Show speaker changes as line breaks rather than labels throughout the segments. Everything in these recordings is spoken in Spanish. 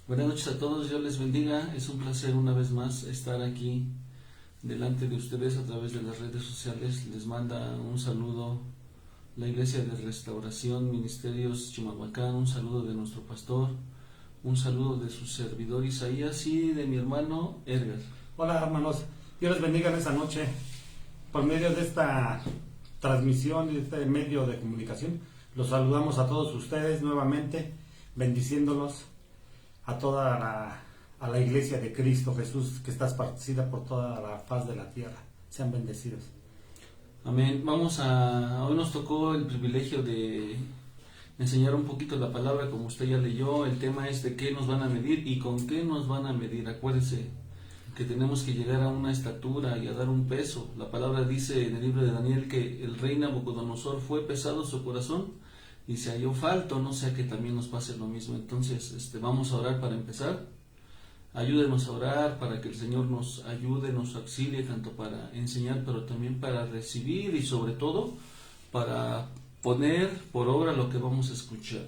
Buenas noches a todos, Dios les bendiga. Es un placer una vez más estar aquí delante de ustedes a través de las redes sociales. Les manda un saludo la Iglesia de Restauración Ministerios Chimalhuacán, un saludo de nuestro pastor, un saludo de su servidor Isaías y de mi hermano Edgar.
Hola hermanos, Dios les bendiga en esta noche por medio de esta transmisión y de este medio de comunicación. Los saludamos a todos ustedes nuevamente, bendiciéndolos a a la iglesia de Cristo Jesús que está esparcida por toda la faz de la tierra. Sean bendecidos.
Amén. Hoy nos tocó el privilegio de enseñar un poquito la palabra, como usted ya leyó. El tema es de qué nos van a medir y con qué nos van a medir. Acuérdese que tenemos que llegar a una estatura y a dar un peso. La palabra dice en el libro de Daniel que el rey Nabucodonosor fue pesado su corazón y se halló falto, no sea que también nos pase lo mismo. Entonces, vamos a orar para empezar. Ayúdenos a orar para que el Señor nos ayude, nos auxilie, tanto para enseñar, pero también para recibir y sobre todo para poner por obra lo que vamos a escuchar.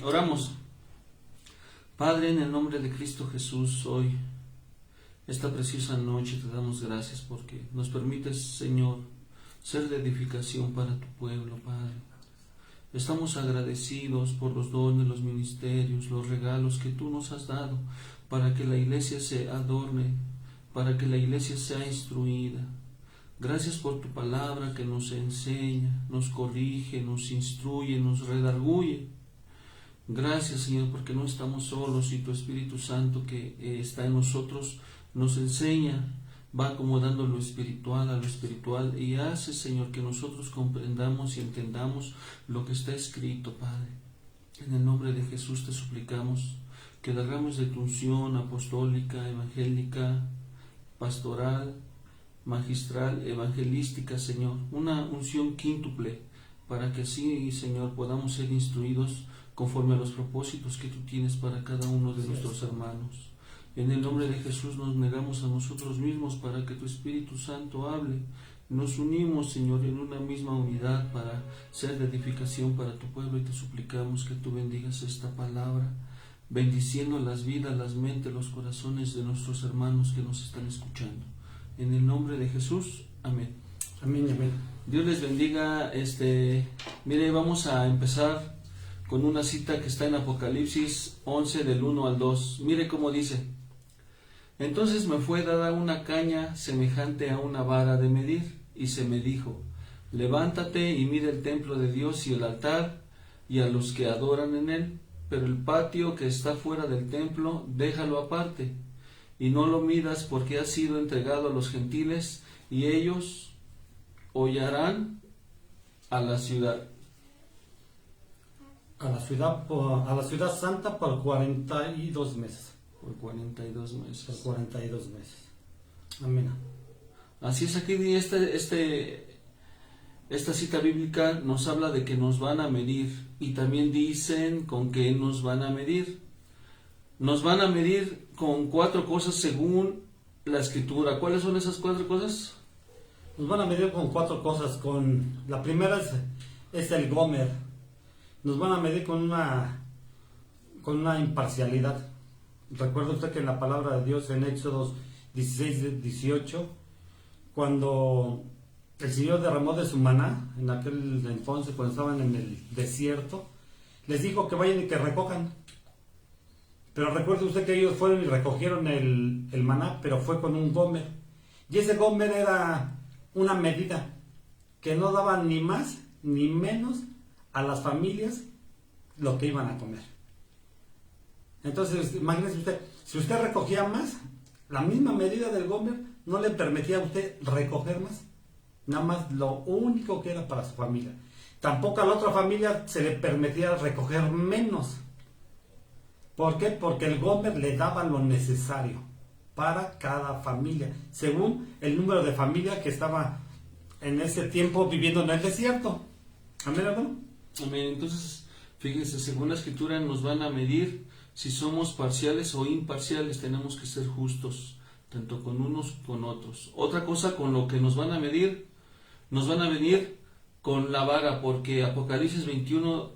Oramos. Padre, en el nombre de Cristo Jesús, hoy, esta preciosa noche, te damos gracias porque nos permites, Señor, ser de edificación para tu pueblo, Padre. Estamos agradecidos por los dones, los ministerios, los regalos que tú nos has dado para que la iglesia se adorne, para que la iglesia sea instruida. Gracias por tu palabra que nos enseña, nos corrige, nos instruye, nos redarguye. Gracias, Señor, porque no estamos solos y tu Espíritu Santo que está en nosotros nos enseña, va acomodando lo espiritual a lo espiritual y hace, Señor, que nosotros comprendamos y entendamos lo que está escrito, Padre. En el nombre de Jesús te suplicamos que derrames de tu unción apostólica, evangélica, pastoral, magistral, evangelística, Señor, una unción quíntuple, para que así, Señor, podamos ser instruidos conforme a los propósitos que tú tienes para cada uno de nuestros hermanos. En el nombre de Jesús nos negamos a nosotros mismos para que tu Espíritu Santo hable. Nos unimos, Señor, en una misma unidad para ser de edificación para tu pueblo y te suplicamos que tú bendigas esta palabra, bendiciendo las vidas, las mentes, los corazones de nuestros hermanos que nos están escuchando. En el nombre de Jesús, amén.
Amén, amén.
Dios les bendiga. Mire, vamos a empezar con una cita que está en Apocalipsis 11 del 1 al 2. Mire cómo dice: Entonces me fue dada una caña semejante a una vara de medir, y se me dijo: Levántate y mira el templo de Dios y el altar, y a los que adoran en él, pero el patio que está fuera del templo, déjalo aparte, y no lo midas, porque ha sido entregado a los gentiles, y ellos hollarán a la ciudad.
A la ciudad santa por 42 meses.
Por 42 meses.
Por 42 meses. Amén.
Así es, aquí esta cita bíblica nos habla de que nos van a medir, y también dicen con qué nos van a medir. Nos van a medir con 4 cosas según la Escritura. ¿Cuáles son esas 4 cosas?
Nos van a medir con 4 cosas. La primera es el Gomer. Nos van a medir con una imparcialidad. Recuerda usted que en la palabra de Dios en Éxodo 16-18, cuando el Señor derramó de su maná, en aquel entonces cuando estaban en el desierto, les dijo que vayan y que recojan. Pero recuerde usted que ellos fueron y recogieron el maná, pero fue con un gomer. Y ese gomer era una medida que no daba ni más ni menos a las familias lo que iban a comer. Entonces, imagínese usted, si usted recogía más, la misma medida del gomer no le permitía a usted recoger más, nada más lo único que era para su familia. Tampoco a la otra familia se le permitía recoger menos. ¿Por qué? Porque el gomer le daba lo necesario para cada familia, según el número de familias que estaba en ese tiempo viviendo en el desierto. Amén, hermano.
Amén. Entonces, fíjense, según la Escritura nos van a medir si somos parciales o imparciales. Tenemos que ser justos, tanto con unos con otros. Otra cosa con lo que nos van a medir con la vara, porque Apocalipsis 21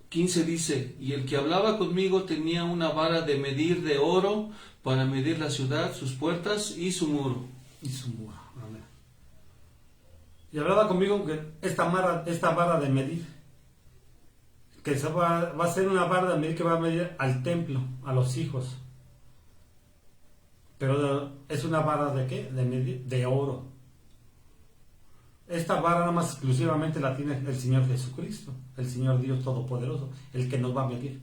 15 dice, y el que hablaba conmigo tenía una vara de medir de oro para medir la ciudad, sus puertas y su muro.
Y su muro. Amén. Y hablaba conmigo que esta vara de medir, que va a ser una vara de medir que va a medir al templo, a los hijos. Pero es una vara de ¿qué? De medir de oro. Esta vara nada más exclusivamente la tiene el Señor Jesucristo, el Señor Dios Todopoderoso, el que nos va a medir.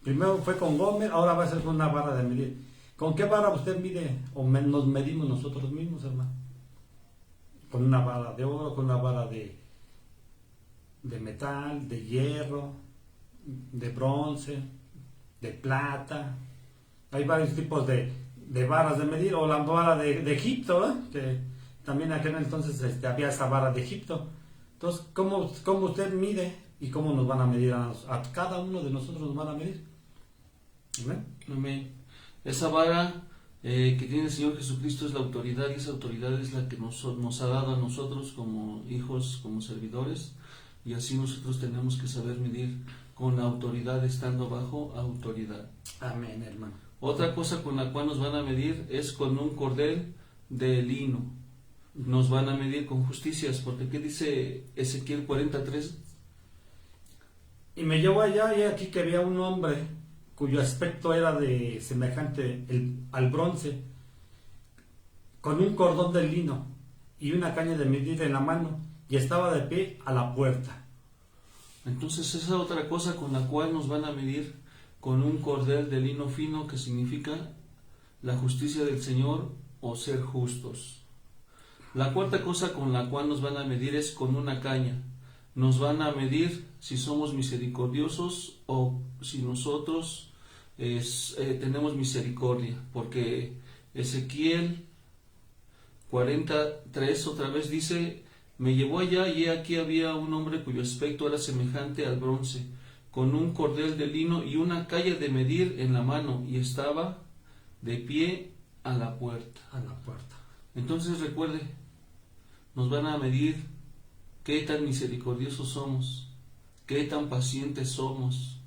Primero fue con Gomer, ahora va a ser con una vara de medir. ¿Con qué vara usted mide o nos medimos nosotros mismos, hermano? Con una vara de oro, con una vara de metal, de hierro, de bronce, de plata. Hay varios tipos de varas de medir, o la vara de Egipto, ¿eh? Que también aquel entonces había esa vara de Egipto. Entonces, ¿cómo usted mide y cómo nos van a medir a cada uno de nosotros nos van a medir? ¿Amén?
Amén. Esa vara que tiene el Señor Jesucristo es la autoridad, y esa autoridad es la que nos ha dado a nosotros como hijos, como servidores, y así nosotros tenemos que saber medir con la autoridad, estando bajo autoridad.
Amén, hermano.
Otra cosa con la cual nos van a medir es con un cordel de lino. Nos van a medir con justicias, porque ¿qué dice Ezequiel 43?
Y me llevó allá y aquí que había un hombre cuyo aspecto era de semejante al bronce, con un cordón de lino y una caña de medir en la mano, y estaba de pie a la puerta.
Entonces esa otra cosa con la cual nos van a medir, con un cordel de lino fino, que significa la justicia del Señor o ser justos. La cuarta cosa con la cual nos van a medir es con una caña. Nos van a medir si somos misericordiosos o si nosotros tenemos misericordia, porque Ezequiel 43 otra vez dice: me llevó allá y he aquí había un hombre cuyo aspecto era semejante al bronce, con un cordel de lino y una caña de medir en la mano, y estaba de pie a la puerta.
A la puerta.
Entonces recuerde, nos van a medir qué tan misericordiosos somos, qué tan pacientes somos,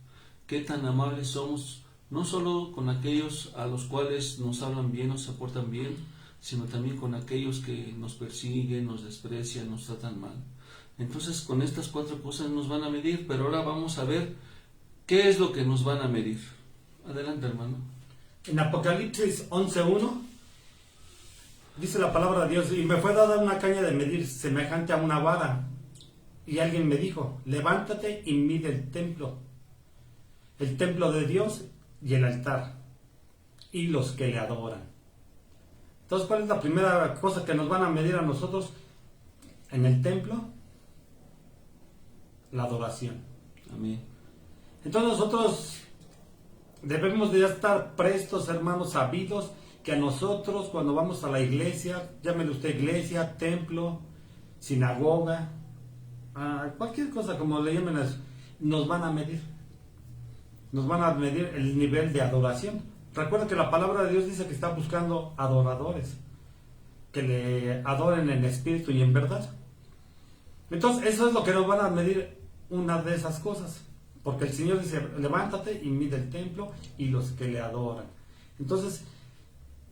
qué tan amables somos, no solo con aquellos a los cuales nos hablan bien, nos aportan bien, sino también con aquellos que nos persiguen, nos desprecian, nos tratan mal. Entonces con estas cuatro cosas nos van a medir, pero ahora vamos a ver qué es lo que nos van a medir. Adelante, hermano.
En Apocalipsis 11:1 dice la palabra de Dios: y me fue dada una caña de medir semejante a una vara, y alguien me dijo: levántate y mide el templo de Dios y el altar, y los que le adoran. Entonces, ¿cuál es la primera cosa que nos van a medir a nosotros en el templo? La adoración.
Amén.
Entonces nosotros debemos de estar prestos, hermanos, sabidos que a nosotros cuando vamos a la iglesia, llámele usted iglesia, templo, sinagoga, cualquier cosa como le llamen, nos van a medir. Nos van a medir el nivel de adoración. Recuerda que la palabra de Dios dice que está buscando adoradores, que le adoren en espíritu y en verdad. Entonces eso es lo que nos van a medir, una de esas cosas. Porque el Señor dice: levántate y mide el templo y los que le adoran. Entonces,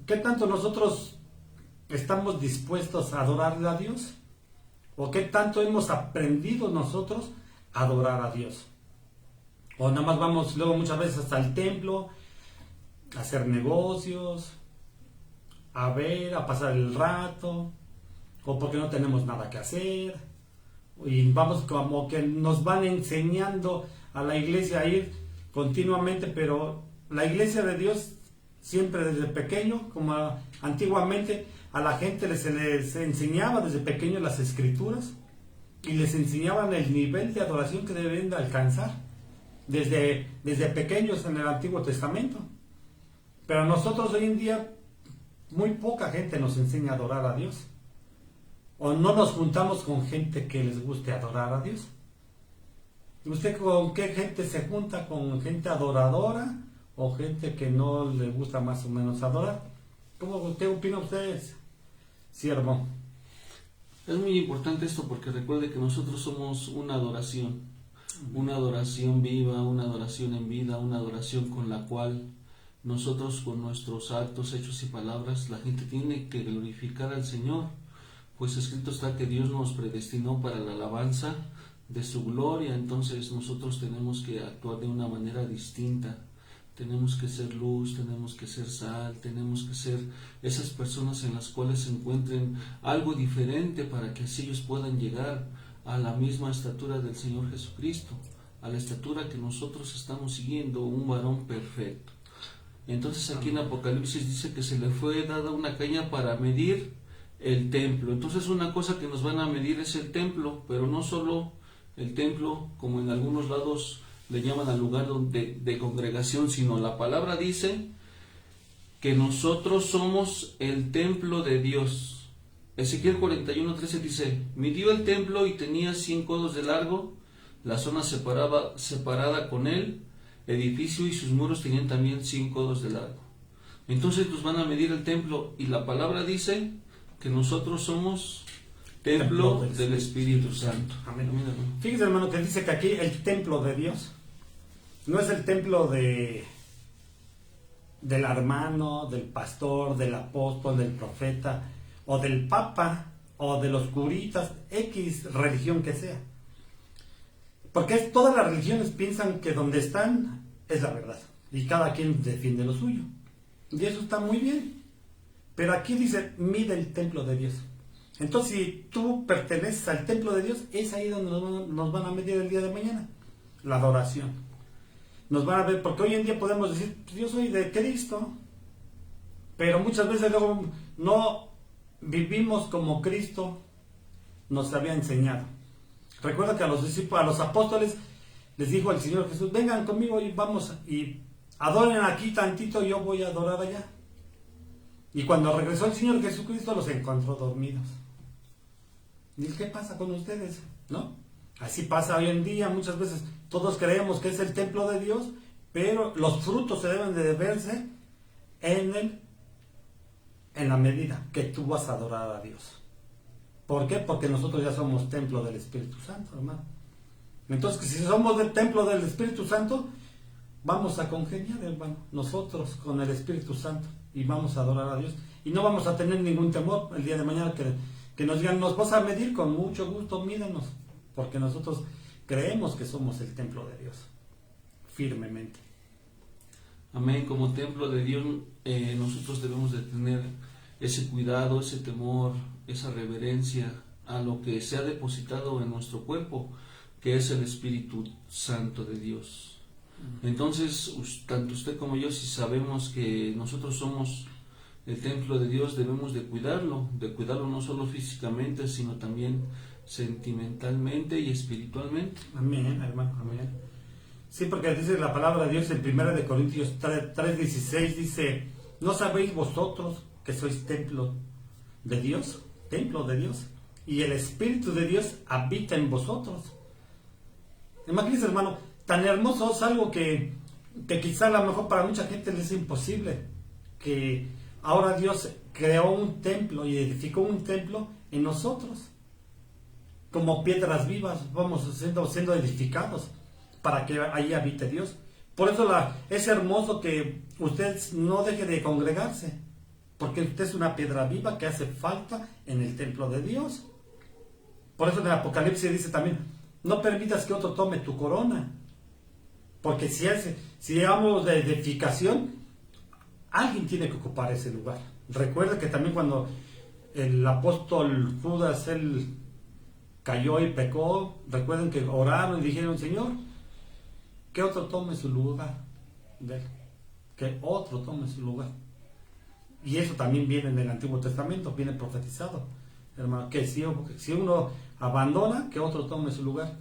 ¿qué tanto nosotros estamos dispuestos a adorarle a Dios? ¿O qué tanto hemos aprendido nosotros a adorar a Dios? O nada más vamos luego muchas veces hasta el templo a hacer negocios, a ver, a pasar el rato, o porque no tenemos nada que hacer, y vamos como que nos van enseñando a la iglesia a ir continuamente. Pero la iglesia de Dios siempre desde pequeño, como antiguamente a la gente se les enseñaba desde pequeño las escrituras, y les enseñaban el nivel de adoración que deben de alcanzar desde pequeños en el Antiguo Testamento. Pero nosotros hoy en día, muy poca gente nos enseña a adorar a Dios, o no nos juntamos con gente que les guste adorar a Dios. ¿Usted con qué gente se junta? ¿Con gente adoradora o gente que no le gusta más o menos adorar? ¿Qué opina usted, siervo?
Es muy importante esto, porque recuerde que nosotros somos una adoración. una adoración viva, una adoración en vida, una adoración con la cual nosotros con nuestros actos, hechos y palabras, la gente tiene que glorificar al Señor, pues escrito está que Dios nos predestinó para la alabanza de su gloria. Entonces nosotros tenemos que actuar de una manera distinta, tenemos que ser luz, tenemos que ser sal, tenemos que ser esas personas en las cuales se encuentren algo diferente para que así ellos puedan llegar a la misma estatura del Señor Jesucristo, a la estatura que nosotros estamos siguiendo, un varón perfecto. Entonces aquí en Apocalipsis dice que se le fue dada una caña para medir el templo. Entonces una cosa que nos van a medir es el templo, pero no solo el templo, como en algunos lados le llaman al lugar de congregación, sino la palabra dice que nosotros somos el templo de Dios. Ezequiel 41:13 dice: midió el templo y tenía 100 codos de largo, la zona separada con él, edificio y sus muros tenían también 100 codos de largo. Entonces nos van a medir el templo y la palabra dice que nosotros somos templo del Espíritu Santo.
Amén. Fíjese, hermano, que dice que aquí el templo de Dios no es el templo del hermano, del pastor, del apóstol, del profeta, o del papa, o de los curitas, X religión que sea. Porque todas las religiones piensan que donde están es la verdad, y cada quien defiende lo suyo. Y eso está muy bien. Pero aquí dice, mide el templo de Dios. Entonces, si tú perteneces al templo de Dios, es ahí donde nos van a medir el día de mañana. La adoración. Nos van a ver, porque hoy en día podemos decir, yo soy de Cristo, pero muchas veces luego no vivimos como Cristo nos había enseñado. Recuerda que a los discípulos, a los apóstoles, les dijo el Señor Jesús, vengan conmigo y vamos y adoren aquí tantito, yo voy a adorar allá. Y cuando regresó el Señor Jesucristo los encontró dormidos. ¿Y qué pasa con ustedes? ¿No? Así pasa hoy en día, muchas veces todos creemos que es el templo de Dios, pero los frutos se deben de verse en la medida que tú vas a adorar a Dios. ¿Por qué? Porque nosotros ya somos templo del Espíritu Santo, hermano. Entonces, si somos del templo del Espíritu Santo, vamos a congeniar, hermano, nosotros con el Espíritu Santo, y vamos a adorar a Dios. Y no vamos a tener ningún temor el día de mañana que nos digan, nos vas a medir, con mucho gusto, mídanos. Porque nosotros creemos que somos el templo de Dios, firmemente.
Amén. Como templo de Dios, nosotros debemos de tener ese cuidado, ese temor, esa reverencia a lo que se ha depositado en nuestro cuerpo, que es el Espíritu Santo de Dios. Entonces, tanto usted como yo, si sabemos que nosotros somos el templo de Dios, debemos de cuidarlo no solo físicamente, sino también sentimentalmente y espiritualmente.
Amén, hermano, amén. Sí, porque dice la palabra de Dios en 1 Corintios 3:16, dice, ¿no sabéis vosotros que sois templo de Dios? Templo de Dios. Y el Espíritu de Dios habita en vosotros. Imagínense, hermano, tan hermoso es algo que quizá a lo mejor para mucha gente les es imposible, que ahora Dios creó un templo y edificó un templo en nosotros. Como piedras vivas vamos siendo edificados para que ahí habite Dios. Por eso es hermoso que usted no deje de congregarse, porque usted es una piedra viva que hace falta en el templo de Dios. Por eso en el Apocalipsis dice también, no permitas que otro tome tu corona, porque si hablamos de edificación, alguien tiene que ocupar ese lugar. Recuerda que también cuando el apóstol Judas, él cayó y pecó, recuerden que oraron y dijeron, Señor, que otro tome su lugar de él, que otro tome su lugar. Y eso también viene en el Antiguo Testamento, viene profetizado, hermano, que si uno abandona, que otro tome su lugar.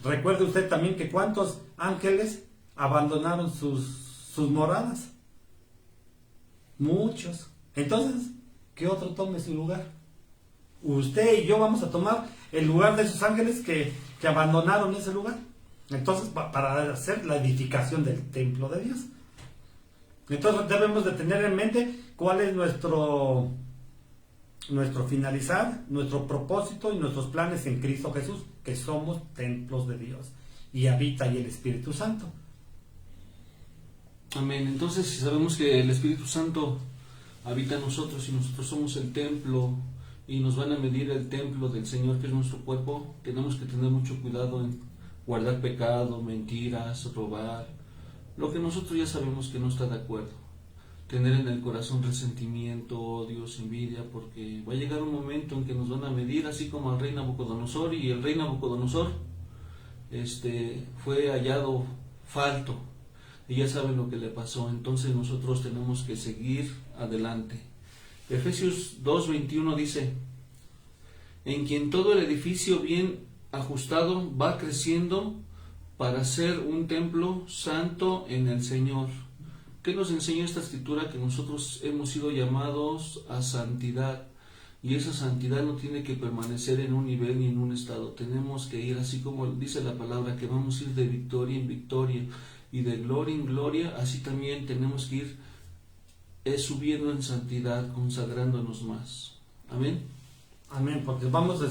Recuerde usted también que cuántos ángeles abandonaron sus moradas, muchos. Entonces, que otro tome su lugar. Usted y yo vamos a tomar el lugar de esos ángeles que abandonaron ese lugar. Entonces, para hacer la edificación del templo de Dios. Entonces debemos de tener en mente cuál es nuestro finalizar, nuestro propósito y nuestros planes en Cristo Jesús, que somos templos de Dios. y habita ahí el Espíritu Santo.
Amén. Entonces, si sabemos que el Espíritu Santo habita en nosotros y nosotros somos el templo y nos van a medir el templo del Señor, que es nuestro cuerpo, tenemos que tener mucho cuidado en guardar pecado, mentiras, robar, lo que nosotros ya sabemos que no está de acuerdo. Tener en el corazón resentimiento, odios, envidia, porque va a llegar un momento en que nos van a medir, así como al rey Nabucodonosor, y el rey Nabucodonosor fue hallado falto, y ya saben lo que le pasó. Entonces nosotros tenemos que seguir adelante. Efesios 2:21 dice: en quien todo el edificio bien ajustado va creciendo para ser un templo santo en el Señor. ¿Qué nos enseña esta escritura? Que nosotros hemos sido llamados a santidad, y esa santidad no tiene que permanecer en un nivel ni en un estado. Tenemos que ir, así como dice la palabra, que vamos a ir de victoria en victoria y de gloria en gloria. Así también tenemos que ir subiendo en santidad, consagrándonos más. Amén.
Amén, porque vamos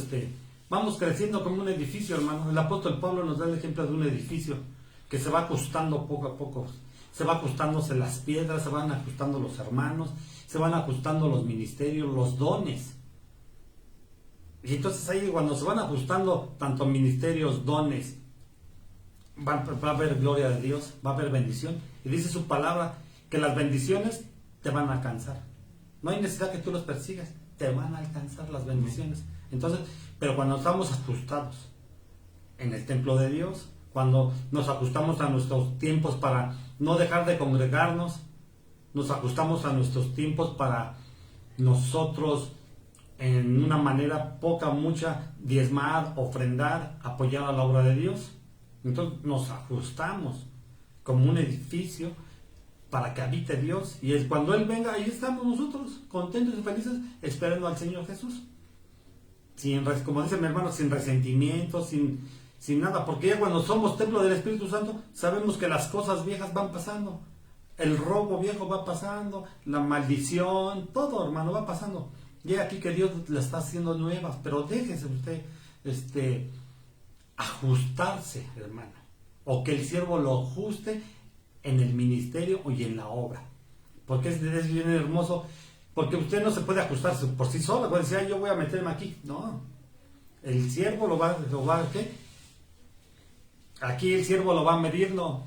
creciendo como un edificio, hermano. El apóstol Pablo nos da el ejemplo de un edificio que se va ajustando poco a poco. Se va ajustándose las piedras, se van ajustando los hermanos, se van ajustando los ministerios, los dones. Y entonces ahí cuando se van ajustando tanto ministerios, dones, va a haber gloria de Dios, va a haber bendición. Y dice su palabra que las bendiciones te van a alcanzar. No hay necesidad que tú los persigas, te van a alcanzar las bendiciones. Entonces, pero cuando estamos ajustados en el templo de Dios, cuando nos ajustamos a nuestros tiempos para no dejar de congregarnos, nos ajustamos a nuestros tiempos para nosotros en una manera poca, mucha, diezmar, ofrendar, apoyar a la obra de Dios. Entonces nos ajustamos como un edificio para que habite Dios, y cuando Él venga, ahí estamos nosotros, contentos y felices, esperando al Señor Jesús. Como dice mi hermano, sin resentimiento, sin nada, porque ya cuando somos templo del Espíritu Santo, sabemos que las cosas viejas van pasando, el robo viejo va pasando, la maldición, todo, hermano, va pasando. Y aquí que Dios le está haciendo nuevas, pero déjese usted ajustarse, hermano, o que el siervo lo ajuste en el ministerio y en la obra, porque es bien hermoso, porque usted no se puede ajustar por sí solo, puede decir, yo voy a meterme aquí, no, el siervo lo va ¿qué? Aquí el siervo lo va a medir, ¿no?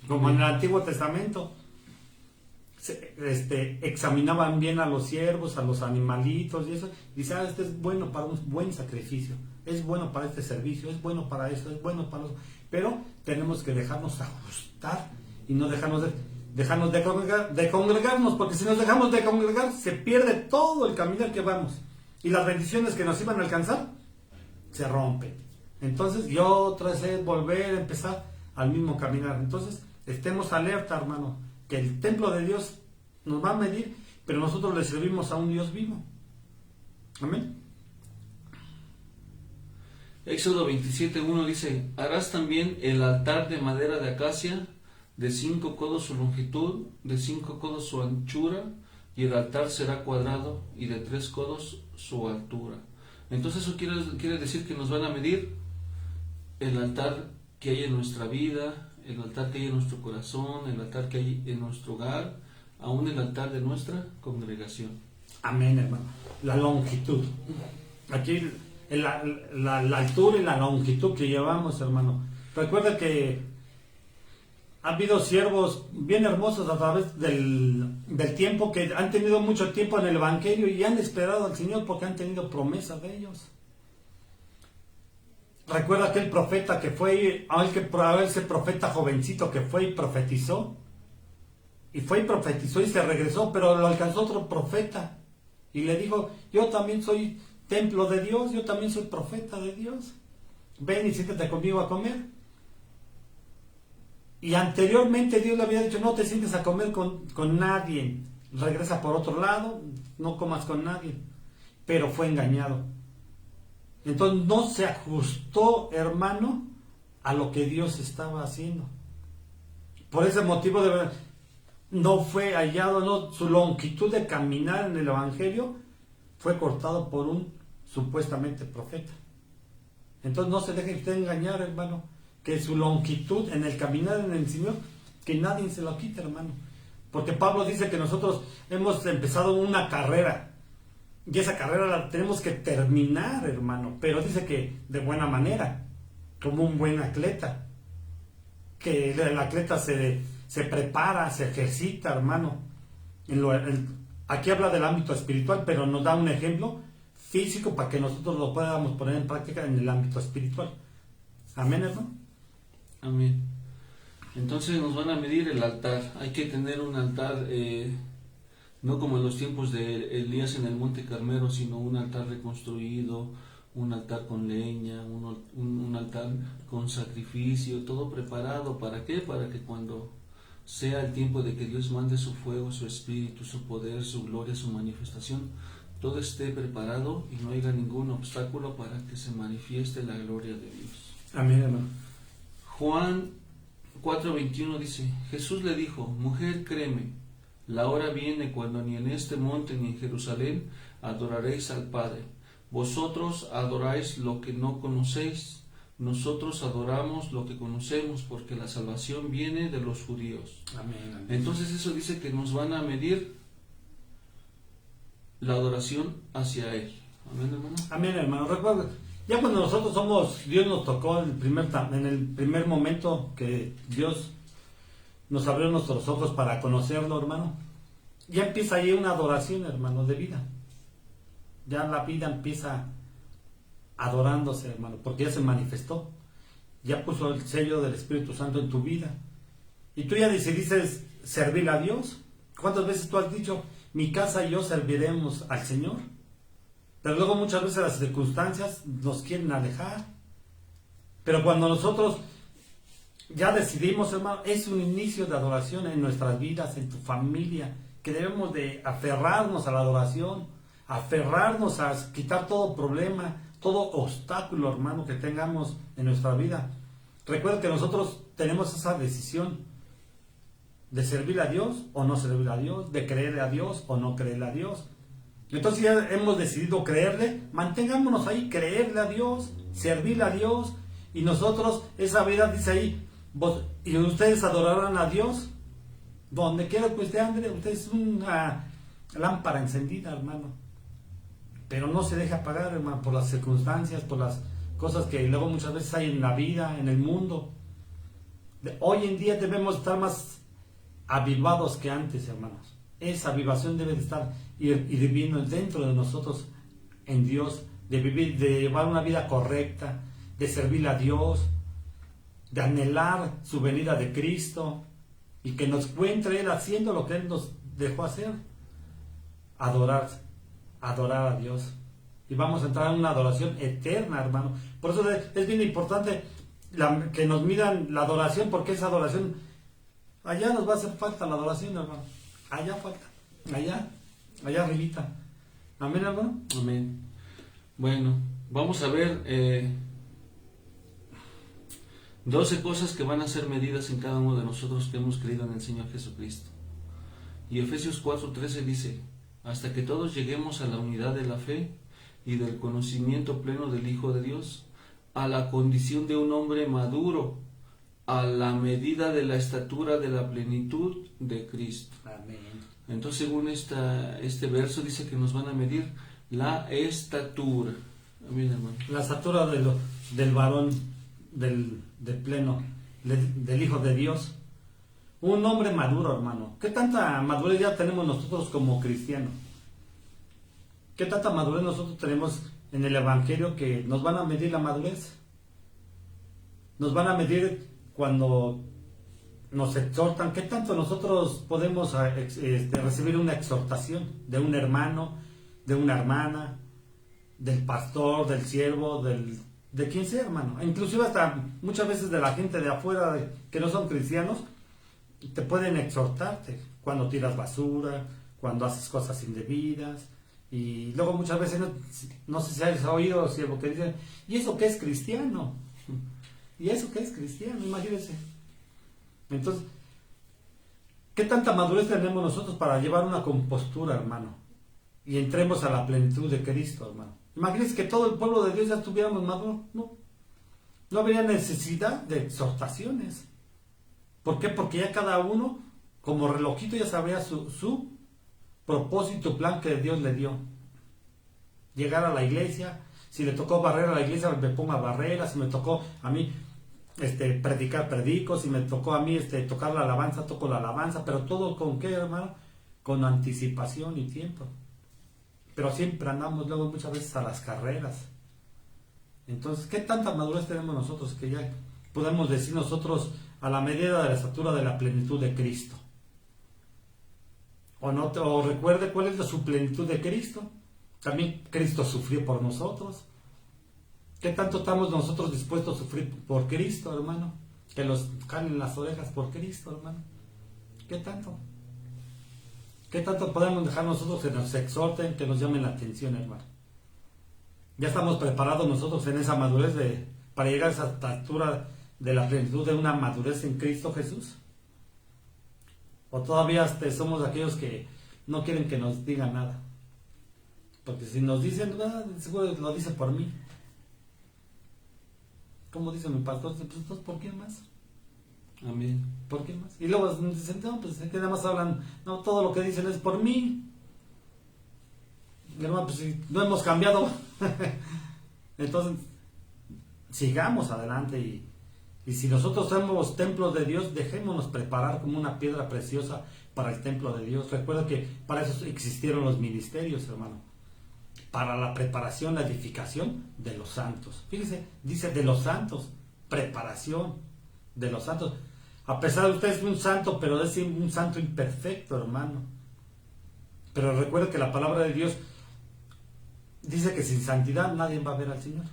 Como en el Antiguo Testamento examinaban bien a los siervos, a los animalitos y eso, dice, este es bueno para un buen sacrificio, es bueno para este servicio, es bueno para eso, es bueno para eso, pero tenemos que dejarnos ajustar y no dejarnos de congregarnos, porque si nos dejamos de congregar se pierde todo el caminar que vamos, y las bendiciones que nos iban a alcanzar se rompen. Entonces yo otra vez volver a empezar al mismo caminar. Entonces estemos alerta, hermano, que el templo de Dios nos va a medir, pero nosotros le servimos a un Dios vivo. Amén.
Éxodo 27:1 dice: harás también el altar de madera de acacia, de 5 codos su longitud, de 5 codos su anchura, y el altar será cuadrado, y de 3 codos su altura. Entonces eso quiere decir que nos van a medir el altar que hay en nuestra vida, el altar que hay en nuestro corazón, el altar que hay en nuestro hogar, aún el altar de nuestra congregación.
Amén, hermano. La longitud. Aquí la altura y la longitud que llevamos, hermano. Recuerda que ha habido siervos bien hermosos a través del tiempo, que han tenido mucho tiempo en el Evangelio y han esperado al Señor porque han tenido promesas de ellos. Recuerda aquel profeta que fue, ese profeta jovencito que fue y profetizó. Y se regresó, pero lo alcanzó otro profeta. Y le dijo, yo también soy templo de Dios, yo también soy profeta de Dios. Ven y siéntate conmigo a comer. Y anteriormente Dios le había dicho, no te sientes a comer con nadie. Regresa por otro lado, no comas con nadie. Pero fue engañado. Entonces no se ajustó, hermano, a lo que Dios estaba haciendo. Por ese motivo no fue hallado, no, su longitud de caminar en el Evangelio fue cortado por un supuestamente profeta. Entonces no se deje usted engañar, hermano, que su longitud en el caminar en el Señor, que nadie se lo quite, hermano. Porque Pablo dice que nosotros hemos empezado una carrera, y esa carrera la tenemos que terminar, hermano. Pero dice que de buena manera, como un buen atleta. Que el atleta se prepara, se ejercita, hermano. Aquí habla del ámbito espiritual, pero nos da un ejemplo físico para que nosotros lo podamos poner en práctica en el ámbito espiritual. Amén, hermano.
Amén. Entonces nos van a medir el altar. Hay que tener un altar, no como en los tiempos de Elías en el Monte Carmelo, sino un altar reconstruido, un altar con leña, un altar con sacrificio, todo preparado. ¿Para qué? Para que cuando sea el tiempo de que Dios mande su fuego, su espíritu, su poder, su gloria, su manifestación, todo esté preparado y no haya ningún obstáculo para que se manifieste la gloria de Dios.
Amén, hermano.
Juan 4:21 dice: Jesús le dijo: mujer, créeme, la hora viene cuando ni en este monte ni en Jerusalén adoraréis al Padre. Vosotros adoráis lo que no conocéis, nosotros adoramos lo que conocemos, porque la salvación viene de los judíos.
Amén, amén.
Entonces eso dice que nos van a medir la adoración hacia Él. Amén, hermano.
Amén, hermano. Recuerda, ya cuando nosotros Dios nos tocó en el primer momento que Dios nos abrió nuestros ojos para conocerlo, hermano. Ya empieza ahí una adoración, hermano, de vida. Ya la vida empieza adorándose, hermano, porque ya se manifestó. Ya puso el sello del Espíritu Santo en tu vida. Y tú ya decidiste servir a Dios. ¿Cuántas veces tú has dicho, mi casa y yo serviremos al Señor? Pero luego muchas veces las circunstancias nos quieren alejar. Pero cuando nosotros ya decidimos, hermano, es un inicio de adoración en nuestras vidas, en tu familia, que debemos de aferrarnos a la adoración, aferrarnos a quitar todo problema, todo obstáculo, hermano, que tengamos en nuestra vida. Recuerda que nosotros tenemos esa decisión de servir a Dios o no servir a Dios, de creerle a Dios o no creerle a Dios. Entonces ya hemos decidido creerle, mantengámonos ahí, creerle a Dios, servirle a Dios, y nosotros, esa vida dice ahí, y ustedes adorarán a Dios, donde quiera que usted ande, usted es una lámpara encendida, hermano, pero no se deja apagar, hermano, por las circunstancias, por las cosas que luego muchas veces hay en la vida, en el mundo. Hoy en día debemos estar más avivados que antes, hermanos. Esa avivación debe de estar y viviendo dentro de nosotros en Dios, de vivir, de llevar una vida correcta, de servir a Dios, de anhelar su venida de Cristo y que nos encuentre Él haciendo lo que Él nos dejó hacer, adorar a Dios. Y vamos a entrar en una adoración eterna, hermano. Por eso es bien importante que nos midan la adoración, porque esa adoración, allá nos va a hacer falta la adoración, hermano. Allá falta, allá arribita. Amén, hermano.
Amén. Bueno, vamos a ver 12 cosas que van a ser medidas en cada uno de nosotros que hemos creído en el Señor Jesucristo. Y Efesios 4:13 dice: hasta que todos lleguemos a la unidad de la fe y del conocimiento pleno del Hijo de Dios, a la condición de un hombre maduro, a la medida de la estatura de la plenitud de Cristo.
Amén.
Entonces, según este verso, dice que nos van a medir la estatura. Amén, hermano.
La estatura del varón, del pleno, del Hijo de Dios. Un hombre maduro, hermano. ¿Qué tanta madurez ya tenemos nosotros como cristianos? ¿Qué tanta madurez nosotros tenemos en el Evangelio que nos van a medir la madurez? Nos van a medir cuando nos exhortan. ¿Qué tanto nosotros podemos recibir una exhortación de un hermano, de una hermana, del pastor, del siervo, de quien sea, hermano? Inclusive hasta muchas veces de la gente de afuera que no son cristianos, te pueden exhortarte cuando tiras basura, cuando haces cosas indebidas. Y luego muchas veces, no sé si has oído, siervo, que dicen, ¿y eso qué es cristiano? ¿Y eso qué es cristiano? Imagínense. Entonces, ¿qué tanta madurez tenemos nosotros para llevar una compostura, hermano? Y entremos a la plenitud de Cristo, hermano. Imagínense que todo el pueblo de Dios ya estuviéramos maduros, ¿no? No habría necesidad de exhortaciones. ¿Por qué? Porque ya cada uno, como relojito, ya sabría su propósito, plan que Dios le dio. Llegar a la iglesia, si le tocó barrer a la iglesia, me pongo a barrer, si me tocó a mí predicar, predico, si me tocó a mí tocar la alabanza, toco la alabanza, pero todo con qué, hermano, con anticipación y tiempo. Pero siempre andamos luego muchas veces a las carreras. Entonces, ¿qué tanta madurez tenemos nosotros que ya podemos decir nosotros a la medida de la estatura de la plenitud de Cristo? O recuerde cuál es su plenitud de Cristo. También Cristo sufrió por nosotros. ¿Qué tanto estamos nosotros dispuestos a sufrir por Cristo, hermano? Que los calen las orejas por Cristo, hermano. ¿Qué tanto? ¿Qué tanto podemos dejar nosotros que nos exhorten, que nos llamen la atención, hermano? ¿Ya estamos preparados nosotros en esa madurez para llegar a esa altura de la plenitud de una madurez en Cristo Jesús? ¿O todavía somos aquellos que no quieren que nos digan nada? Porque si nos dicen, seguro lo dice por mí. Como dice mi pastor, pues entonces, ¿por qué más?
Amén.
¿Por qué más? Y luego dicen, no, pues que nada más hablan, no, todo lo que dicen es por mí. Y hermano, pues si no hemos cambiado. Entonces, sigamos adelante y si nosotros somos templos de Dios, dejémonos preparar como una piedra preciosa para el templo de Dios. Recuerda que para eso existieron los ministerios, hermano. Para la preparación, la edificación de los santos. Fíjese, dice de los santos, preparación de los santos. A pesar de usted es un santo, pero es un santo imperfecto, hermano. Pero recuerde que la palabra de Dios dice que sin santidad nadie va a ver al Señor.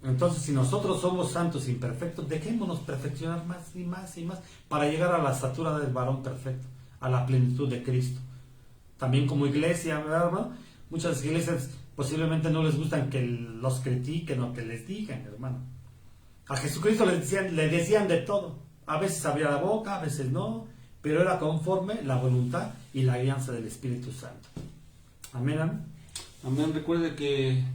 Entonces, si nosotros somos santos imperfectos, dejémonos perfeccionar más y más y más para llegar a la estatura del varón perfecto, a la plenitud de Cristo. También como iglesia, ¿verdad, hermano? Muchas iglesias posiblemente no les gustan que los critiquen o que les digan, hermano. A Jesucristo le decían de todo. A veces abría la boca, a veces no, pero era conforme la voluntad y la guianza del Espíritu Santo. Amén, amén.
Amén. Recuerde que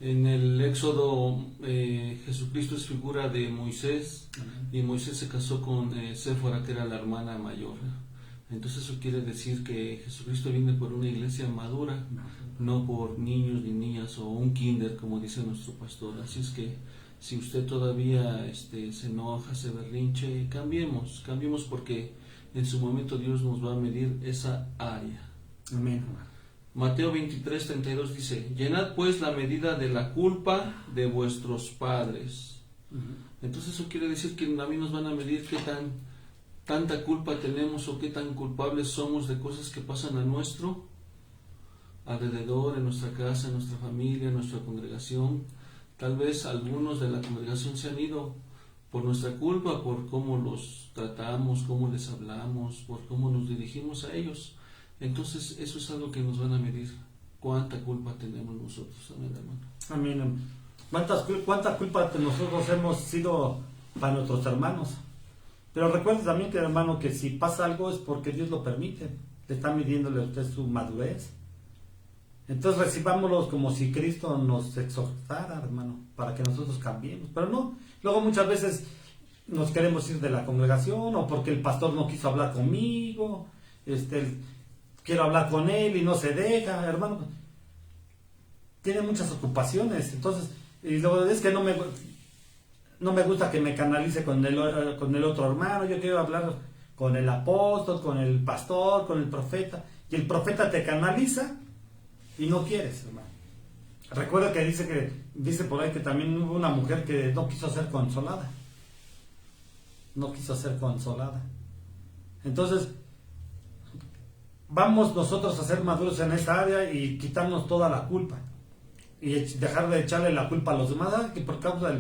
en el Éxodo Jesucristo es figura de Moisés. Amén. Y Moisés se casó con Séfora, que era la hermana mayor. Entonces eso quiere decir que Jesucristo viene por una iglesia madura, no por niños ni niñas o un kinder, como dice nuestro pastor. Así es que si usted todavía se enoja, se berrinche, cambiemos porque en su momento Dios nos va a medir esa área.
Amén.
Mateo 23:32 dice: llenad pues la medida de la culpa de vuestros padres. Entonces eso quiere decir que a mí nos van a medir qué tanta culpa tenemos o qué tan culpables somos de cosas que pasan a nuestro alrededor, en nuestra casa, en nuestra familia, en nuestra congregación. Tal vez algunos de la congregación se han ido por nuestra culpa, por cómo los tratamos, cómo les hablamos, por cómo nos dirigimos a ellos. Entonces eso es algo que nos van a medir, cuánta culpa tenemos nosotros. Amén, hermano.
Amén. ¿Cuánta culpa nosotros hemos sido para nuestros hermanos? Pero recuerde también que, hermano, que si pasa algo es porque Dios lo permite. Le está midiéndole a usted su madurez. Entonces recibámoslos como si Cristo nos exhortara, hermano, para que nosotros cambiemos. Pero no, luego muchas veces nos queremos ir de la congregación o porque el pastor no quiso hablar conmigo, quiero hablar con él y no se deja, hermano. Tiene muchas ocupaciones, entonces, y luego es que no me gusta que me canalice con el otro hermano, yo quiero hablar con el apóstol, con el pastor, con el profeta, y el profeta te canaliza y no quieres, hermano. Recuerda que dice por ahí que también hubo una mujer que no quiso ser consolada. No quiso ser consolada. Entonces, vamos nosotros a ser maduros en esta área y quitarnos toda la culpa. Y dejar de echarle la culpa a los demás, que por causa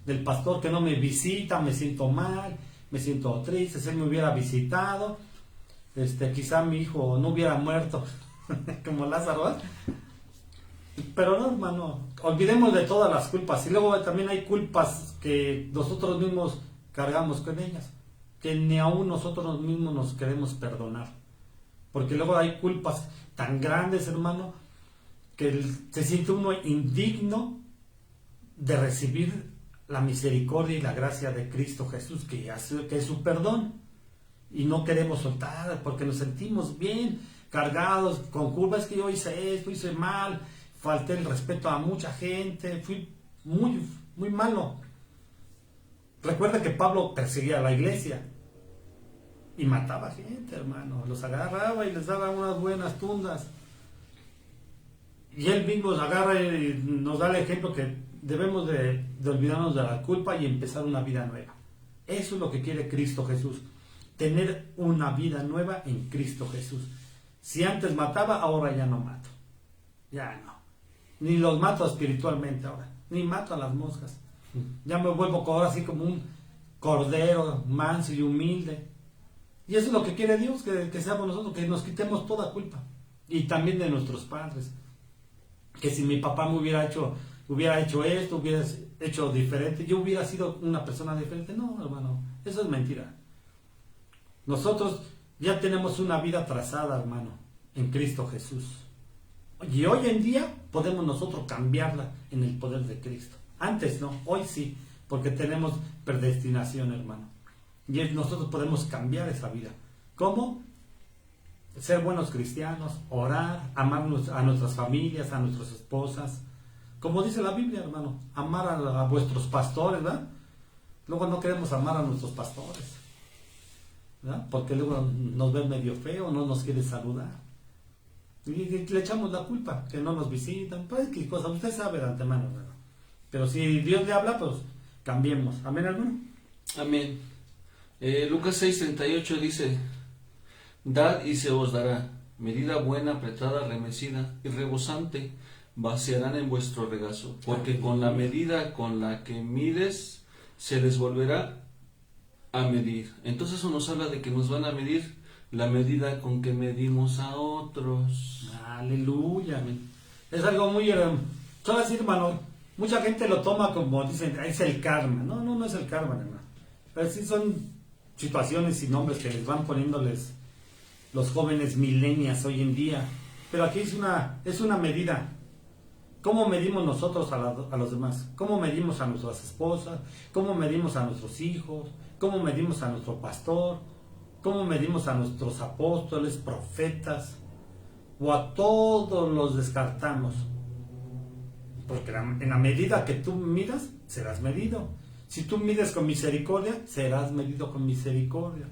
del pastor que no me visita, me siento mal, me siento triste, si él me hubiera visitado, quizá mi hijo no hubiera muerto, como Lázaro, ¿eh? Pero no, hermano, olvidemos de todas las culpas. Y luego también hay culpas que nosotros mismos cargamos con ellas, que ni aún nosotros mismos nos queremos perdonar. Porque luego hay culpas tan grandes, hermano, que se siente uno indigno de recibir la misericordia y la gracia de Cristo Jesús, que es su perdón. Y no queremos soltar porque nos sentimos bien cargados con culpas, que yo hice esto, hice mal, falté el respeto a mucha gente, fui muy malo. Recuerda que Pablo perseguía a la iglesia y mataba gente, hermano, los agarraba y les daba unas buenas tundas. Y él mismo nos agarra y nos da el ejemplo que debemos de olvidarnos de la culpa y empezar una vida nueva. Eso es lo que quiere Cristo Jesús, tener una vida nueva en Cristo Jesús. Si antes mataba, ahora ya no mato. Ya no. Ni los mato espiritualmente ahora, ni mato a las moscas. Ya me vuelvo ahora así como un cordero manso y humilde. Y eso es lo que quiere Dios, que seamos nosotros, que nos quitemos toda culpa. Y también de nuestros padres. Que si mi papá me hubiera hecho esto, hubiera hecho diferente, yo hubiera sido una persona diferente. No, hermano, eso es mentira. Nosotros ya tenemos una vida trazada, hermano, en Cristo Jesús. Y hoy en día podemos nosotros cambiarla en el poder de Cristo. Antes no, hoy sí, porque tenemos predestinación, hermano. Y nosotros podemos cambiar esa vida. ¿Cómo? Ser buenos cristianos, orar, amar a nuestras familias, a nuestras esposas. Como dice la Biblia, hermano, amar a vuestros pastores, ¿verdad? Luego no queremos amar a nuestros pastores, ¿verdad? Porque luego nos ven medio feo, no nos quiere saludar. Y le echamos la culpa, que no nos visitan, pues qué cosa, usted sabe de antemano, ¿verdad? Pero si Dios le habla, pues cambiemos. Amén, hermano.
Amén. Lucas 6:38 dice: Dad y se os dará, medida buena, apretada, remecida y rebosante, vaciarán en vuestro regazo, porque con la medida con la que mides, se les volverá a medir. Entonces eso nos habla de que nos van a medir la medida con que medimos a otros.
Aleluya. Es algo muy... Solo decir, hermano, mucha gente lo toma como, dicen, es el karma. No es el karma, hermano. Pero sí son situaciones y nombres que les van poniéndoles los jóvenes millennials hoy en día. Pero aquí es una medida. ¿Cómo medimos nosotros a los demás? ¿Cómo medimos a nuestras esposas? ¿Cómo medimos a nuestros hijos? ¿Cómo medimos a nuestro pastor? ¿Cómo medimos a nuestros apóstoles, profetas? ¿O a todos los descartamos? Porque en la medida que tú midas, serás medido. Si tú mides con misericordia, serás medido con misericordia.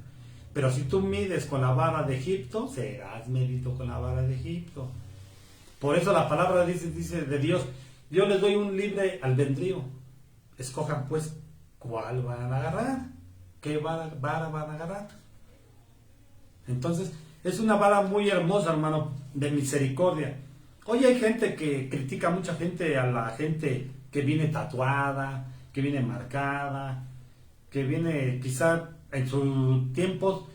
Pero si tú mides con la vara de Egipto, serás medido con la vara de Egipto. Por eso la palabra dice de Dios: yo les doy un libre albedrío. Escojan pues cuál van a agarrar, qué vara van a agarrar. Entonces, es una vara muy hermosa, hermano, de misericordia. Hoy hay gente que critica, mucha gente, a la gente que viene tatuada, que viene marcada, que viene quizá en su tiempo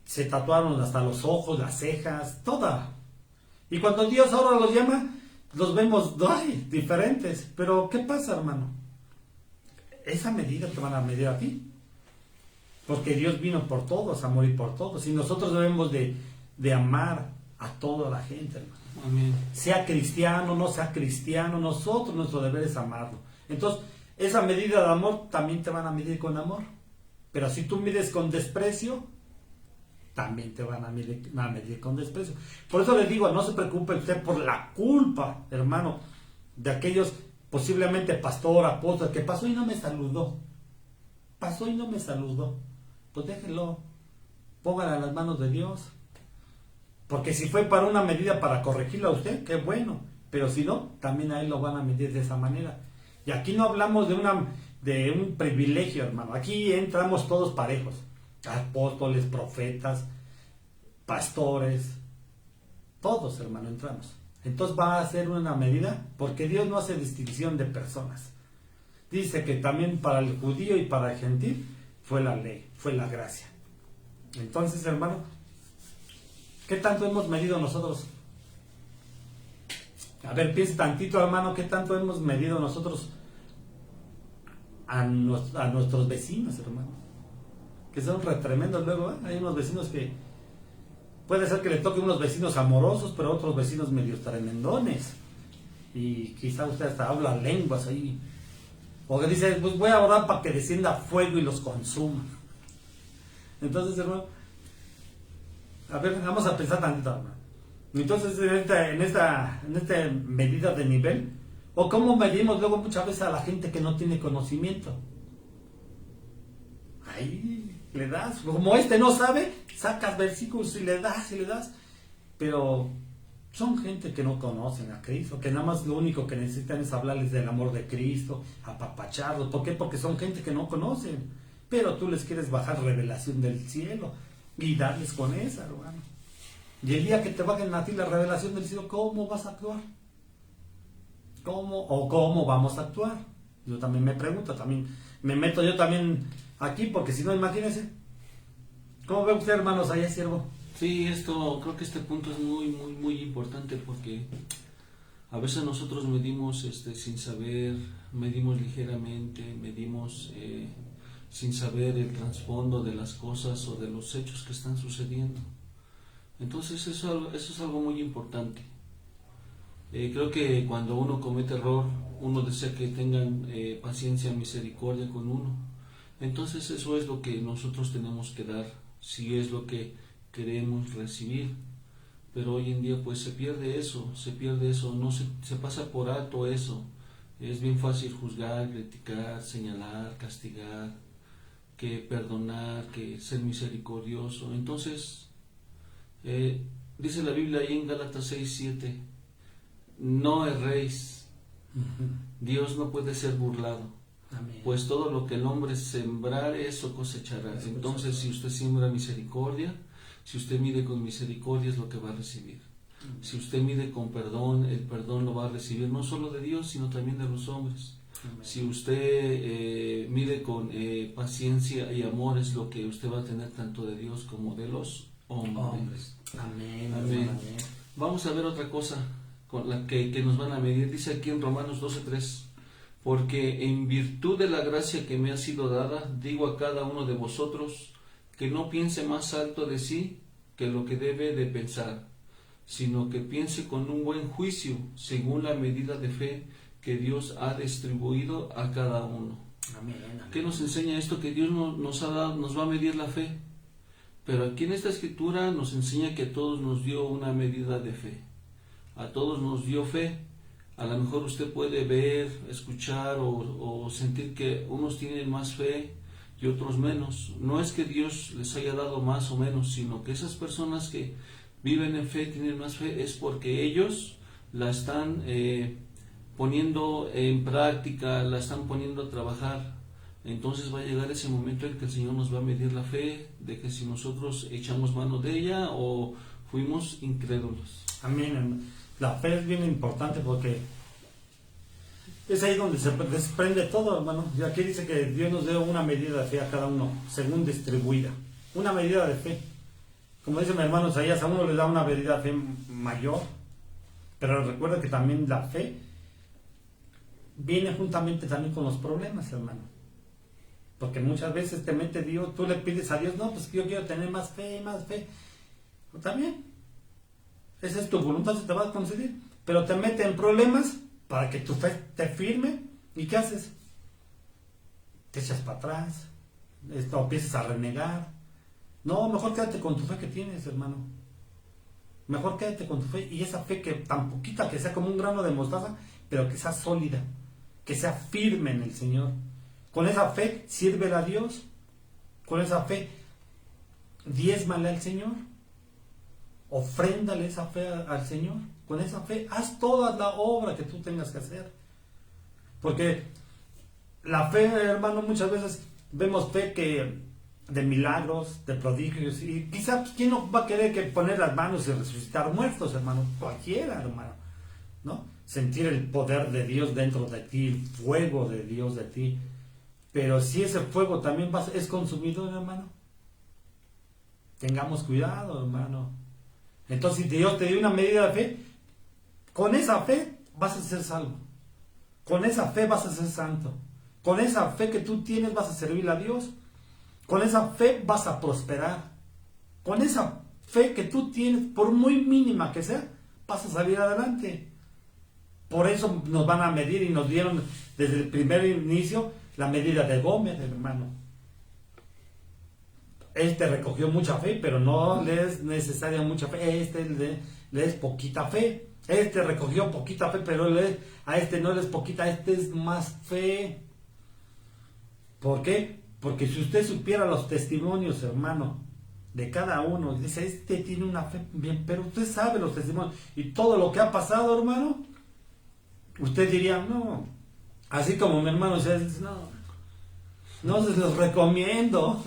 se tatuaron hasta los ojos, las cejas, toda. Y cuando Dios ahora los llama, los vemos diferentes. Pero ¿qué pasa, hermano? Esa medida te van a medir a ti. Porque Dios vino por todos, a morir por todos. Y nosotros debemos de amar a toda la gente, hermano.
Amén.
Sea cristiano, no sea cristiano, nosotros, nuestro deber es amarlo. Entonces, esa medida de amor también te van a medir con amor. Pero si tú mides con desprecio, también te van a medir con desprecio. Por eso les digo, no se preocupe usted por la culpa, hermano, de aquellos posiblemente pastor, apóstol, que pasó y no me saludó. Pasó y no me saludó. Pues déjenlo, póngala en las manos de Dios. Porque si fue para una medida para corregirlo a usted, qué bueno. Pero si no, también a él lo van a medir de esa manera. Y aquí no hablamos de un privilegio, hermano. Aquí entramos todos parejos. Apóstoles, profetas, pastores, todos, hermano, entramos. Entonces va a ser una medida, porque Dios no hace distinción de personas. Dice que también para el judío y para el gentil fue la ley, fue la gracia. Entonces, hermano, ¿qué tanto hemos medido nosotros? A ver, piensa tantito, hermano, ¿qué tanto hemos medido nosotros a nuestros vecinos, hermano? Que son re tremendos luego, ¿eh? Hay unos vecinos que puede ser que le toquen unos vecinos amorosos, pero otros vecinos medios tremendones. Y quizá usted hasta habla lenguas ahí O que dice, pues voy a orar para que descienda fuego y los consuma. Entonces, hermano, a ver, vamos a pensar tantito, hermano. Entonces, en esta medida de nivel, o cómo medimos luego muchas veces a la gente que no tiene conocimiento. Ahí le das, como no sabe, sacas versículos y le das, pero son gente que no conocen a Cristo, que nada más lo único que necesitan es hablarles del amor de Cristo, apapacharlos. ¿Por qué? Porque son gente que no conocen, pero tú les quieres bajar revelación del cielo y darles con esa, hermano. Y el día que te bajen a ti la revelación del cielo, ¿cómo vas a actuar? ¿Cómo vamos a actuar? Yo también me pregunto, también me meto yo también aquí, porque si no, imagínense. ¿Cómo ve usted, hermanos, allá, siervo?
Sí, creo que este punto es muy, muy, muy importante, porque a veces nosotros medimos sin saber, medimos ligeramente, medimos sin saber el trasfondo de las cosas o de los hechos que están sucediendo. Entonces eso es algo muy importante. Creo que cuando uno comete error, uno desea que tengan paciencia, misericordia con uno. Entonces eso es lo que nosotros tenemos que dar, si es lo que queremos recibir. Pero hoy en día pues se pierde eso, no se pasa por alto eso. Es bien fácil juzgar, criticar, señalar, castigar, que perdonar, que ser misericordioso. Entonces, dice la Biblia ahí en Gálatas 6:7, no erréis, Dios no puede ser burlado.
Amén.
Pues todo lo que el hombre sembrar, eso cosechará. Entonces, si usted siembra misericordia, si usted mide con misericordia, es lo que va a recibir. Si usted mide con perdón, el perdón lo va a recibir no solo de Dios, sino también de los hombres. Si usted mide con paciencia y amor, es lo que usted va a tener tanto de Dios como de los hombres.
Amén.
Amén.
Amén.
Vamos a ver otra cosa con la que nos van a medir. Dice aquí en Romanos 12:3, porque en virtud de la gracia que me ha sido dada, digo a cada uno de vosotros que no piense más alto de sí que lo que debe de pensar, sino que piense con un buen juicio, según la medida de fe que Dios ha distribuido a cada uno.
Amén, amén.
¿Qué nos enseña esto? Que Dios nos va a medir la fe. Pero aquí en esta escritura nos enseña que a todos nos dio una medida de fe. A todos nos dio fe. A lo mejor usted puede ver, escuchar o sentir que unos tienen más fe y otros menos. No es que Dios les haya dado más o menos, sino que esas personas que viven en fe, tienen más fe, es porque ellos la están poniendo en práctica, la están poniendo a trabajar. Entonces va a llegar ese momento en que el Señor nos va a medir la fe, de que si nosotros echamos mano de ella o fuimos incrédulos.
Amén. La fe es bien importante porque es ahí donde se desprende todo, hermano. Y aquí dice que Dios nos dio una medida de fe a cada uno, según distribuida. Una medida de fe. Como dice mi hermano Isaías, a uno le da una medida de fe mayor, pero recuerda que también la fe viene juntamente también con los problemas, hermano. Porque muchas veces te mete Dios, tú le pides a Dios, no, pues yo quiero tener más fe. Pues también, esa es tu voluntad, se te va a conceder. Pero te mete en problemas para que tu fe te firme. ¿Y qué haces? Te echas para atrás, o empiezas a renegar. No, mejor quédate con tu fe que tienes, hermano. Mejor quédate con tu fe. Y esa fe que tan poquita, que sea como un grano de mostaza, pero que sea sólida, que sea firme en el Señor. Con esa fe, sírvele a Dios. Con esa fe, diezmale al Señor. Ofréndale esa fe al Señor. Con esa fe, haz toda la obra que tú tengas que hacer. Porque la fe, hermano, muchas veces vemos fe que de milagros, de prodigios. Y quizá, ¿quién no va a querer que poner las manos y resucitar muertos, hermano? Cualquiera, hermano, ¿no? Sentir el poder de Dios dentro de ti, el fuego de Dios de ti. Pero si ese fuego también es consumido, hermano, tengamos cuidado, hermano. Entonces, si Dios te dio una medida de fe, con esa fe vas a ser salvo. Con esa fe vas a ser santo. Con esa fe que tú tienes vas a servir a Dios. Con esa fe vas a prosperar. Con esa fe que tú tienes, por muy mínima que sea, vas a salir adelante. Por eso nos van a medir y nos dieron desde el primer inicio la medida de Gómez, hermano. Este recogió mucha fe, pero no le es necesaria mucha fe. Este le es poquita fe. Este recogió poquita fe, pero a este no le es poquita, este es más fe. ¿Por qué? Porque si usted supiera los testimonios, hermano, de cada uno, dice, este tiene una fe bien, pero usted sabe los testimonios y todo lo que ha pasado, hermano, usted diría, no, así como mi hermano dice, no se los recomiendo,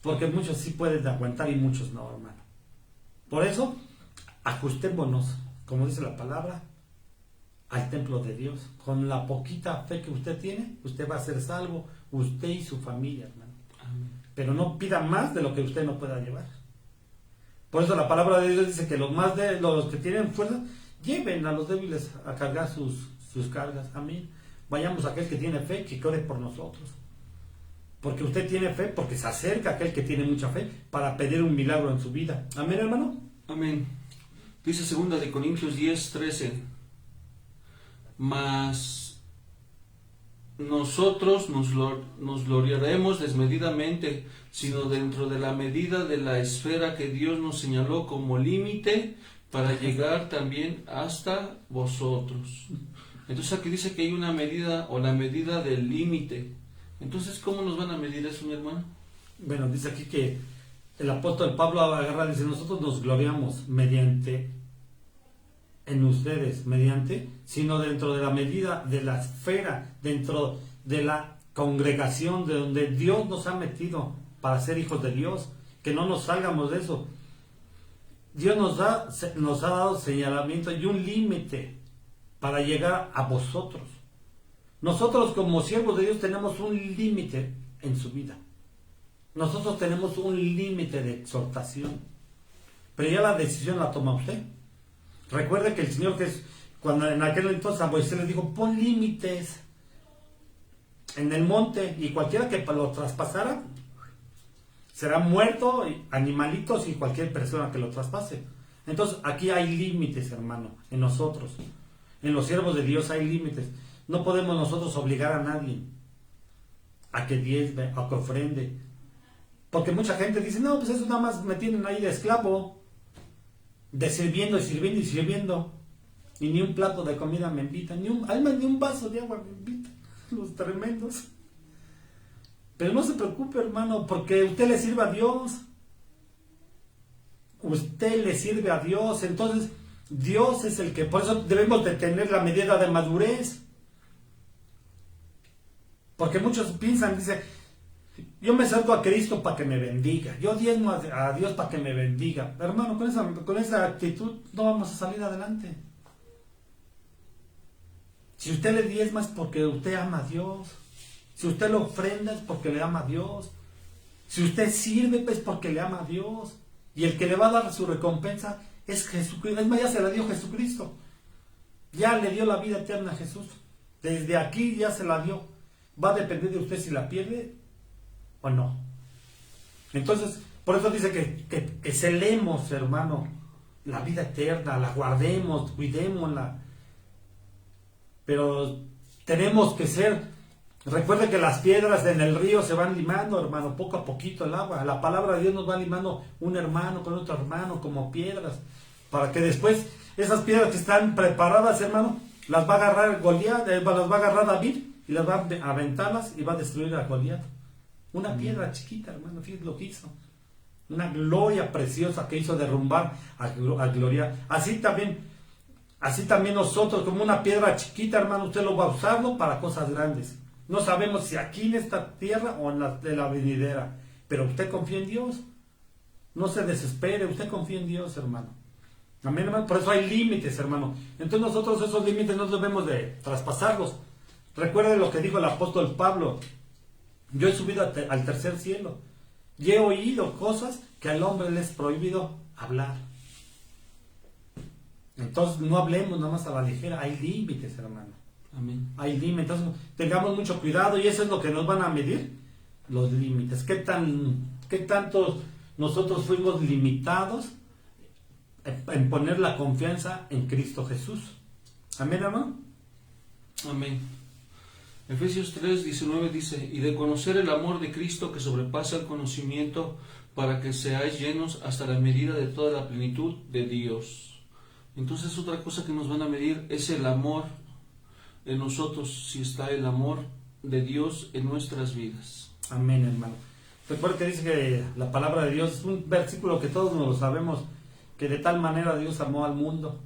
porque muchos sí pueden aguantar y muchos no, hermano. Por eso, ajustémonos, como dice la palabra, al templo de Dios. Con la poquita fe que usted tiene, usted va a ser salvo, usted y su familia, hermano.
Amén.
Pero no pida más de lo que usted no pueda llevar. Por eso la palabra de Dios dice que los que tienen fuerza, lleven a los débiles a cargar sus cargas. Amén. Vayamos a aquel que tiene fe, que ore por nosotros. Porque usted tiene fe, porque se acerca a aquel que tiene mucha fe para pedir un milagro en su vida. Amén, hermano.
Amén. Dice 2 de Corintios 10:13. Mas nosotros nos gloriaremos desmedidamente, sino dentro de la medida de la esfera que Dios nos señaló como límite para llegar también hasta vosotros. Entonces aquí dice que hay una medida o la medida del límite. Entonces, ¿cómo nos van a medir eso, mi hermano?
Bueno, dice aquí que el apóstol Pablo agarra, dice, nosotros nos gloriamos mediante en ustedes, sino dentro de la medida de la esfera, dentro de la congregación de donde Dios nos ha metido para ser hijos de Dios, que no nos salgamos de eso. Dios nos ha dado señalamiento y un límite para llegar a vosotros. Nosotros como siervos de Dios tenemos un límite en su vida. Nosotros tenemos un límite de exhortación, pero ya la decisión la toma usted. Recuerde que el Señor, cuando en aquel entonces a Moisés le dijo, pon límites en el monte, y cualquiera que lo traspasara será muerto, animalitos y cualquier persona que lo traspase. Entonces aquí hay límites, hermano, en nosotros. En los siervos de Dios hay límites. No podemos nosotros obligar a nadie a que diezme, a que ofrende. Porque mucha gente dice, no, pues eso nada más me tienen ahí de esclavo, de sirviendo y sirviendo y sirviendo, y ni un plato de comida me invitan, ni un vaso de agua me invitan, los tremendos. Pero no se preocupe, hermano, porque usted le sirve a Dios. Usted le sirve a Dios, entonces Dios es el que, por eso debemos de tener la medida de madurez. Porque muchos piensan, dice, yo me acerco a Cristo para que me bendiga, yo diezmo a Dios para que me bendiga. Hermano, con esa actitud no vamos a salir adelante. Si usted le diezma es porque usted ama a Dios. Si usted lo ofrenda es porque le ama a Dios. Si usted sirve es porque le ama a Dios. Y el que le va a dar su recompensa es Jesucristo. Es más, ya se la dio Jesucristo. Ya le dio la vida eterna a Jesús. Desde aquí ya se la dio. Va a depender de usted si la pierde o no. Entonces, por eso dice que celemos, hermano, la vida eterna, la guardemos, cuidémosla. Pero tenemos que recuerde que las piedras en el río se van limando, hermano, poco a poquito el agua. La palabra de Dios nos va limando un hermano con otro hermano como piedras, para que después esas piedras que están preparadas, hermano, las va a agarrar Goliat, las va a agarrar David y las va a aventarlas y va a destruir a Goliat. Una piedra chiquita, hermano, fíjate lo que hizo. Una gloria preciosa que hizo derrumbar a Goliat. Así también nosotros, como una piedra chiquita, hermano, usted lo va a usarlo para cosas grandes. No sabemos si aquí en esta tierra o en la de la venidera, pero usted confía en Dios. No se desespere, usted confía en Dios, hermano. Amén, hermano. Por eso hay límites, hermano. Entonces nosotros esos límites no debemos de traspasarlos. Recuerden lo que dijo el apóstol Pablo. Yo he subido al tercer cielo y he oído cosas que al hombre le es prohibido hablar. Entonces no hablemos nada más a la ligera. Hay límites, hermano.
Amén.
Hay límites. Entonces tengamos mucho cuidado y eso es lo que nos van a medir, los límites. ¿Qué tanto nosotros fuimos limitados en poner la confianza en Cristo Jesús? Amén, hermano.
Amén. Efesios 3:19 dice, y de conocer el amor de Cristo que sobrepasa el conocimiento, para que seáis llenos hasta la medida de toda la plenitud de Dios. Entonces otra cosa que nos van a medir es el amor en nosotros, si está el amor de Dios en nuestras vidas.
Amén, hermano. Recuerda que dice que la palabra de Dios es un versículo que todos nos lo sabemos, que de tal manera Dios amó al mundo,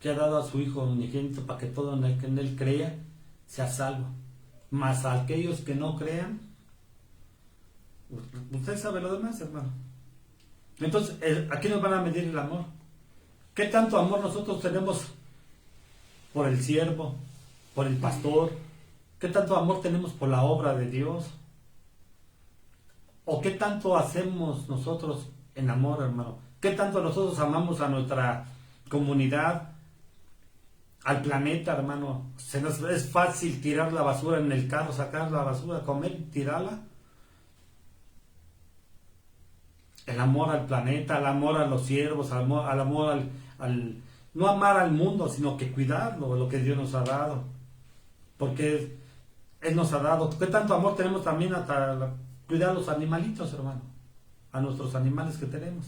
que ha dado a su Hijo unigénito para que todo en el que en Él crea sea salvo. Mas a aquellos que no crean, usted sabe lo demás, hermano. Entonces, aquí nos van a medir el amor. ¿Qué tanto amor nosotros tenemos por el siervo, por el pastor? ¿Qué tanto amor tenemos por la obra de Dios? ¿O qué tanto hacemos nosotros en amor, hermano? ¿Qué tanto nosotros amamos a nuestra comunidad, al planeta, hermano? Se nos es fácil tirar la basura en el carro, sacar la basura, comer, tirarla. El amor al planeta, el amor a los siervos, al amor no amar al mundo, sino que cuidarlo, lo que Dios nos ha dado. Porque Él nos ha dado. ¿Qué tanto amor tenemos también hasta cuidar a los animalitos, hermano? A nuestros animales que tenemos.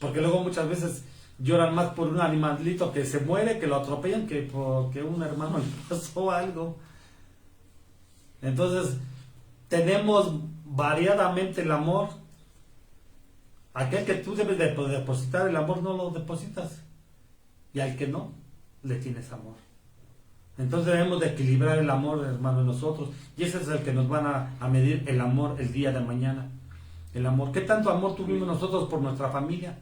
Porque luego muchas veces lloran más por un animalito que se muere, que lo atropellan, que porque un hermano le pasó algo. Entonces, tenemos variadamente el amor. Aquel que tú debes de depositar el amor, no lo depositas. Y al que no, le tienes amor. Entonces debemos de equilibrar el amor, hermano, en nosotros. Y ese es el que nos van a medir el amor el día de mañana. El amor. ¿Qué tanto amor tuvimos nosotros por nuestra familia?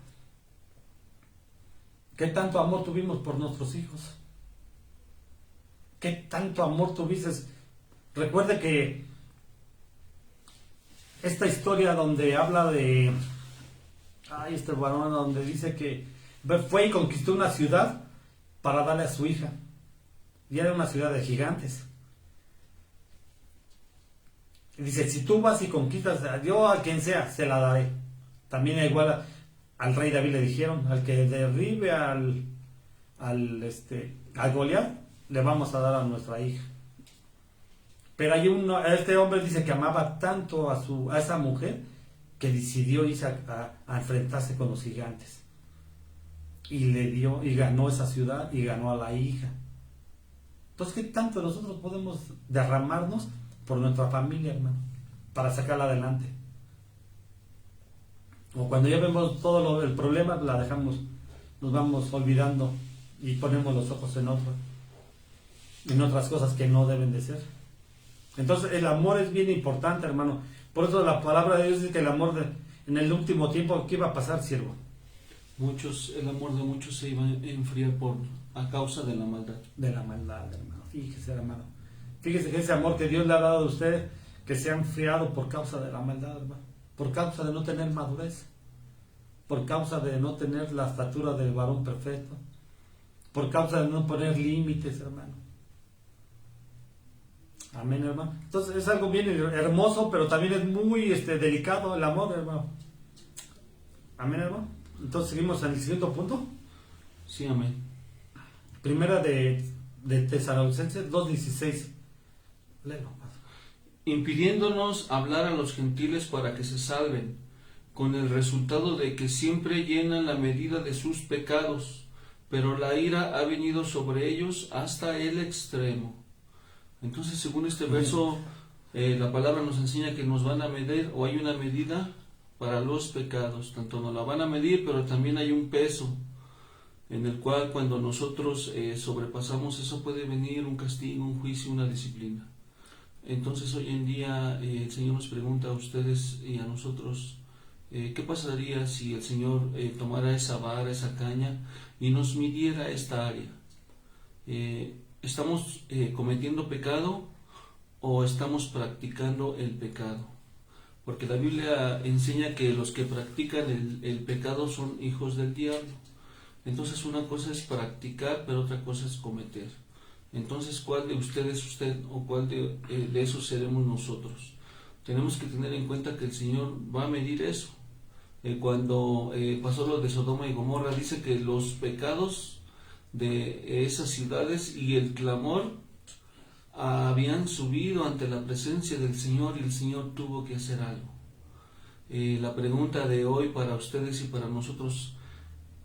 ¿Qué tanto amor tuvimos por nuestros hijos? ¿Qué tanto amor tuviste? Recuerde que esta historia donde habla de este varón, donde dice que fue y conquistó una ciudad para darle a su hija, y era una ciudad de gigantes. Y dice, si tú vas y conquistas, yo a quien sea se la daré. También igual al rey David le dijeron, al que derribe al Goliat, le vamos a dar a nuestra hija. Pero hay este hombre dice que amaba tanto a esa mujer, que decidió irse a enfrentarse con los gigantes. Y le dio, y ganó esa ciudad, y ganó a la hija. Entonces, ¿qué tanto nosotros podemos derramarnos por nuestra familia, hermano, para sacarla adelante? O cuando ya vemos todo el problema, la dejamos, nos vamos olvidando y ponemos los ojos en otras cosas que no deben de ser. Entonces, el amor es bien importante, hermano. Por eso la palabra de Dios dice que el amor en el último tiempo, ¿qué iba a pasar, siervo?
El amor de muchos se iba a enfriar a causa de la maldad.
De la maldad, hermano. Fíjese, hermano. Fíjese que ese amor que Dios le ha dado a usted, que se ha enfriado por causa de la maldad, hermano. Por causa de no tener madurez. Por causa de no tener la estatura del varón perfecto. Por causa de no poner límites, hermano. Amén, hermano. Entonces es algo bien hermoso, pero también es muy delicado el amor, hermano. Amén, hermano. Entonces seguimos en el siguiente punto.
Sí, amén.
Primera de Tesalonicenses 2:16. Léelo.
Impidiéndonos hablar a los gentiles para que se salven, con el resultado de que siempre llenan la medida de sus pecados, pero la ira ha venido sobre ellos hasta el extremo. Entonces, según este verso, la palabra nos enseña que nos van a medir, o hay una medida para los pecados. Tanto nos la van a medir, pero también hay un peso, en el cual cuando nosotros sobrepasamos eso puede venir un castigo, un juicio, una disciplina. Entonces, hoy en día el Señor nos pregunta a ustedes y a nosotros, ¿qué pasaría si el Señor tomara esa vara, esa caña, y nos midiera esta área? ¿Estamos cometiendo pecado o estamos practicando el pecado? Porque la Biblia enseña que los que practican el pecado son hijos del diablo. Entonces una cosa es practicar, pero otra cosa es cometer. Entonces, ¿cuál de ustedes usted o cuál de esos seremos nosotros? Tenemos que tener en cuenta que el Señor va a medir eso. Cuando pasó lo de Sodoma y Gomorra, dice que los pecados de esas ciudades y el clamor habían subido ante la presencia del Señor y el Señor tuvo que hacer algo. La pregunta de hoy para ustedes y para nosotros: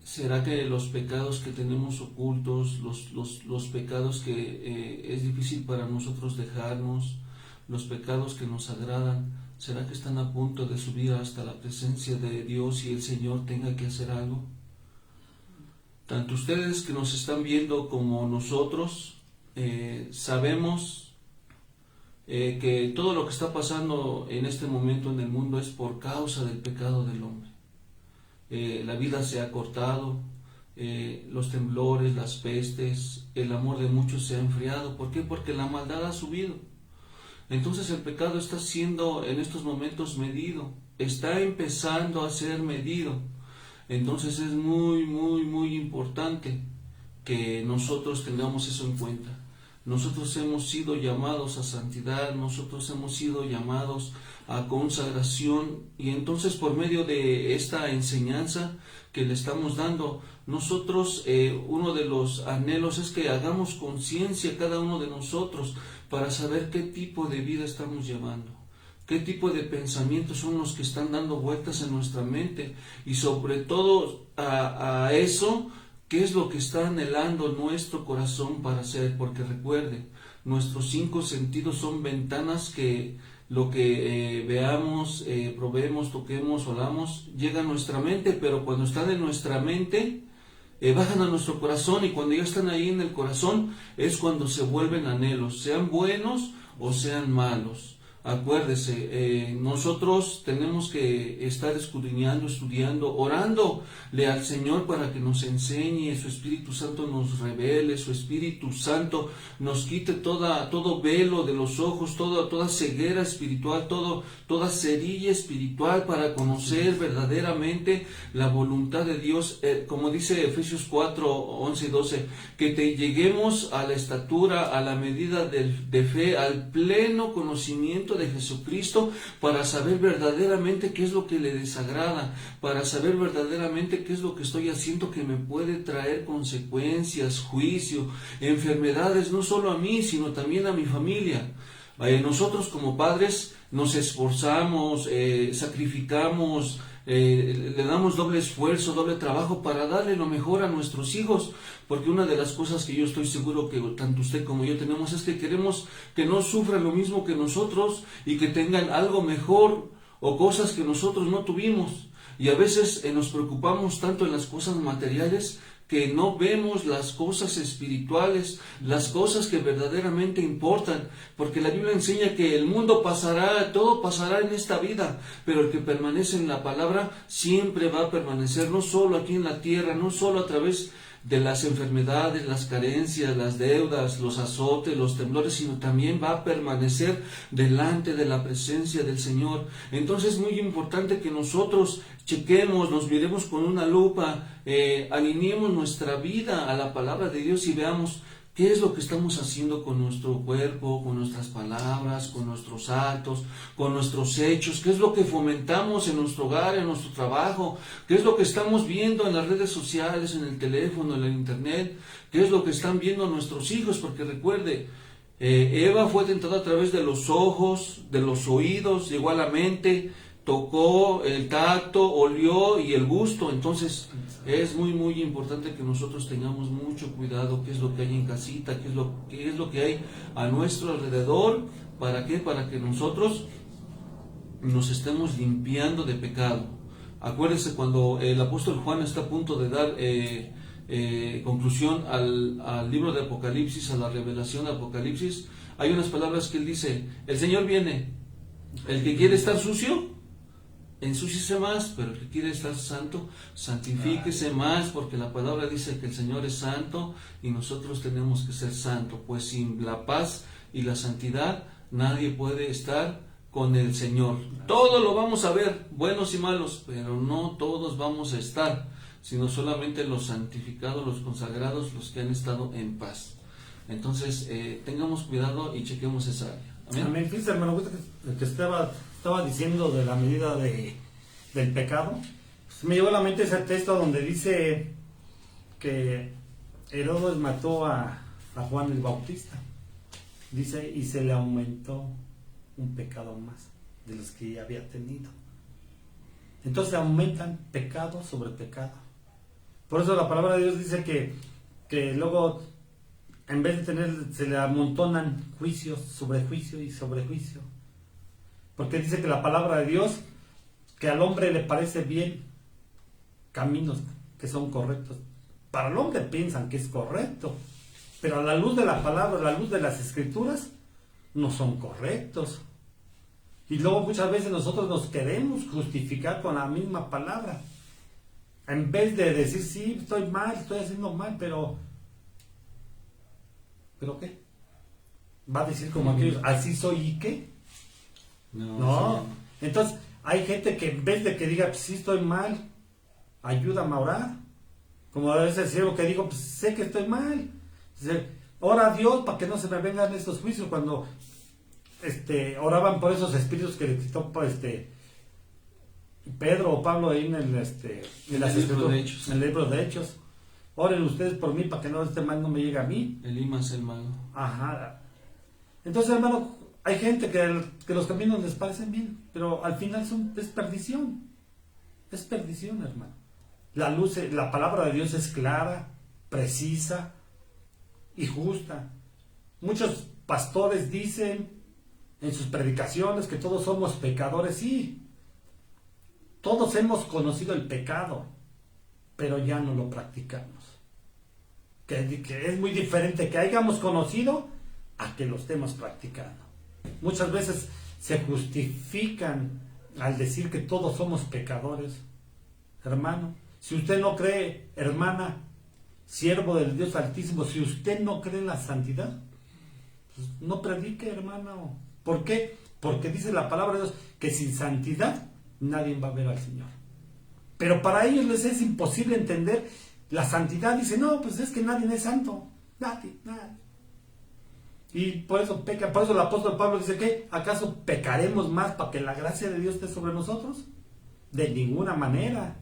¿será que los pecados que tenemos ocultos, los pecados que es difícil para nosotros dejarnos, los pecados que nos agradan, será que están a punto de subir hasta la presencia de Dios y el Señor tenga que hacer algo? Tanto ustedes que nos están viendo como nosotros sabemos que todo lo que está pasando en este momento en el mundo es por causa del pecado del hombre. La vida se ha cortado, los temblores, las pestes, el amor de muchos se ha enfriado. ¿Por qué? Porque la maldad ha subido. Entonces el pecado está siendo en estos momentos medido, está empezando a ser medido. Entonces es muy importante que nosotros tengamos eso en cuenta. Nosotros hemos sido llamados a santidad, nosotros hemos sido llamados a consagración, y entonces por medio de esta enseñanza que le estamos dando, nosotros uno de los anhelos es que hagamos conciencia cada uno de nosotros para saber qué tipo de vida estamos llevando, qué tipo de pensamientos son los que están dando vueltas en nuestra mente, y sobre todo a eso, ¿qué es lo que está anhelando nuestro corazón para hacer? Porque recuerde, nuestros 5 sentidos son ventanas que lo que veamos, probemos, toquemos, olamos, llega a nuestra mente, pero cuando están en nuestra mente, bajan a nuestro corazón, y cuando ya están ahí en el corazón, es cuando se vuelven anhelos, sean buenos o sean malos. Acuérdese, nosotros tenemos que estar escudriñando, estudiando, orándole al Señor para que nos enseñe, su Espíritu Santo nos revele, su Espíritu Santo nos quite todo velo de los ojos, toda ceguera espiritual, toda cerilla espiritual, para conocer verdaderamente la voluntad de Dios, como dice Efesios 4, 11 y 12, que te lleguemos a la estatura, a la medida de fe, al pleno conocimiento de Jesucristo, para saber verdaderamente qué es lo que le desagrada, para saber verdaderamente qué es lo que estoy haciendo que me puede traer consecuencias, juicio, enfermedades, no solo a mí, sino también a mi familia. Nosotros como padres nos esforzamos, sacrificamos, le damos doble esfuerzo, doble trabajo para darle lo mejor a nuestros hijos, porque una de las cosas que yo estoy seguro que tanto usted como yo tenemos es que queremos que no sufran lo mismo que nosotros y que tengan algo mejor o cosas que nosotros no tuvimos. Y a veces nos preocupamos tanto en las cosas materiales que no vemos las cosas espirituales, las cosas que verdaderamente importan, porque la Biblia enseña que el mundo pasará, todo pasará en esta vida, pero el que permanece en la palabra siempre va a permanecer, no solo aquí en la tierra, no solo a través de las enfermedades, las carencias, las deudas, los azotes, los temblores, sino también va a permanecer delante de la presencia del Señor. Entonces es muy importante que nosotros chequemos, nos miremos con una lupa, alineemos nuestra vida a la palabra de Dios y veamos qué es lo que estamos haciendo con nuestro cuerpo, con nuestras palabras, con nuestros actos, con nuestros hechos, qué es lo que fomentamos en nuestro hogar, en nuestro trabajo, qué es lo que estamos viendo en las redes sociales, en el teléfono, en el internet, qué es lo que están viendo nuestros hijos, porque recuerde, Eva fue tentada a través de los ojos, de los oídos, llegó a la mente, tocó, el tacto, olió y el gusto. Entonces es muy importante que nosotros tengamos mucho cuidado qué es lo que hay en casita, qué es lo que hay a nuestro alrededor. ¿Para qué? Para que nosotros nos estemos limpiando de pecado. Acuérdense cuando el apóstol Juan está a punto de dar conclusión al libro de Apocalipsis, a la revelación de Apocalipsis, hay unas palabras que él dice: el Señor viene, el que quiere estar sucio, ensúciese más, pero el que quiere estar santo, santifíquese más, porque la palabra dice que el Señor es santo y nosotros tenemos que ser santos, pues sin la paz y la santidad nadie puede estar con el Señor. Todo lo vamos a ver, buenos y malos, pero no todos vamos a estar, sino solamente los santificados, los consagrados, los que han estado en paz. Entonces, tengamos cuidado y chequemos esa área. Amén.
Amén. Fíjese, hermano, que estaba diciendo de la medida del pecado. Pues me llegó a la mente ese texto donde dice que Herodes mató a Juan el Bautista. Dice, y se le aumentó un pecado más de los que ya había tenido. Entonces aumentan pecado sobre pecado. Por eso la palabra de Dios dice que luego, en vez de tener, se le amontonan juicios sobre juicio y sobre juicio. Porque dice que la palabra de Dios, que al hombre le parece bien caminos que son correctos. Para el hombre piensan que es correcto, pero a la luz de la palabra, a la luz de las escrituras, no son correctos. Y luego muchas veces nosotros nos queremos justificar con la misma palabra. En vez de decir, sí, estoy mal, estoy haciendo mal, pero ¿qué? Va a decir como aquellos, así soy y qué. No. Entonces, hay gente que en vez de que diga, pues sí estoy mal, ayúdame a orar. Como a veces el siervo que digo, pues sé que estoy mal. Dice, ora a Dios para que no se me vengan estos juicios. Cuando oraban por esos espíritus que le quitó Pedro o Pablo ahí en el libro de Hechos. Oren ustedes por mí para que no este mal no me llegue a mí.
Elimas el mago.
Ajá. Entonces, hermano, hay gente que los caminos les parecen bien, pero al final es perdición. Es perdición, hermano. La palabra de Dios es clara, precisa y justa. Muchos pastores dicen en sus predicaciones que todos somos pecadores. Sí, todos hemos conocido el pecado, pero ya no lo practicamos. Que es muy diferente que hayamos conocido a que lo estemos practicando. Muchas veces se justifican al decir que todos somos pecadores. Hermano, si usted no cree, hermana, siervo del Dios Altísimo, si usted no cree en la santidad, pues no predique, hermano. ¿Por qué? Porque dice la palabra de Dios que sin santidad nadie va a ver al Señor. Pero para ellos les es imposible entender la santidad. Dice, no, pues es que nadie es santo. Nadie. Y por eso peca. Por eso el apóstol Pablo dice, ¿qué? ¿Acaso pecaremos más para que la gracia de Dios esté sobre nosotros? De ninguna manera.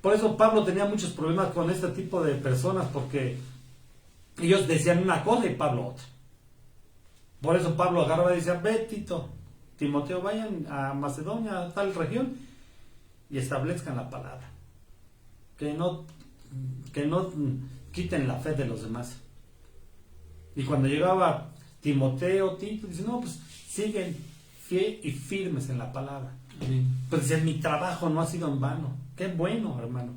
Por eso Pablo tenía muchos problemas con este tipo de personas, porque ellos decían una cosa y Pablo otra. Por eso Pablo agarraba y decía, ve Timoteo, vayan a Macedonia, a tal región, y establezcan la palabra. Que no quiten la fe de los demás. Y cuando llegaba Timoteo, Tito, dice, no, pues siguen fiel y firmes en la palabra. Pues dice, mi trabajo no ha sido en vano. Qué bueno, hermano.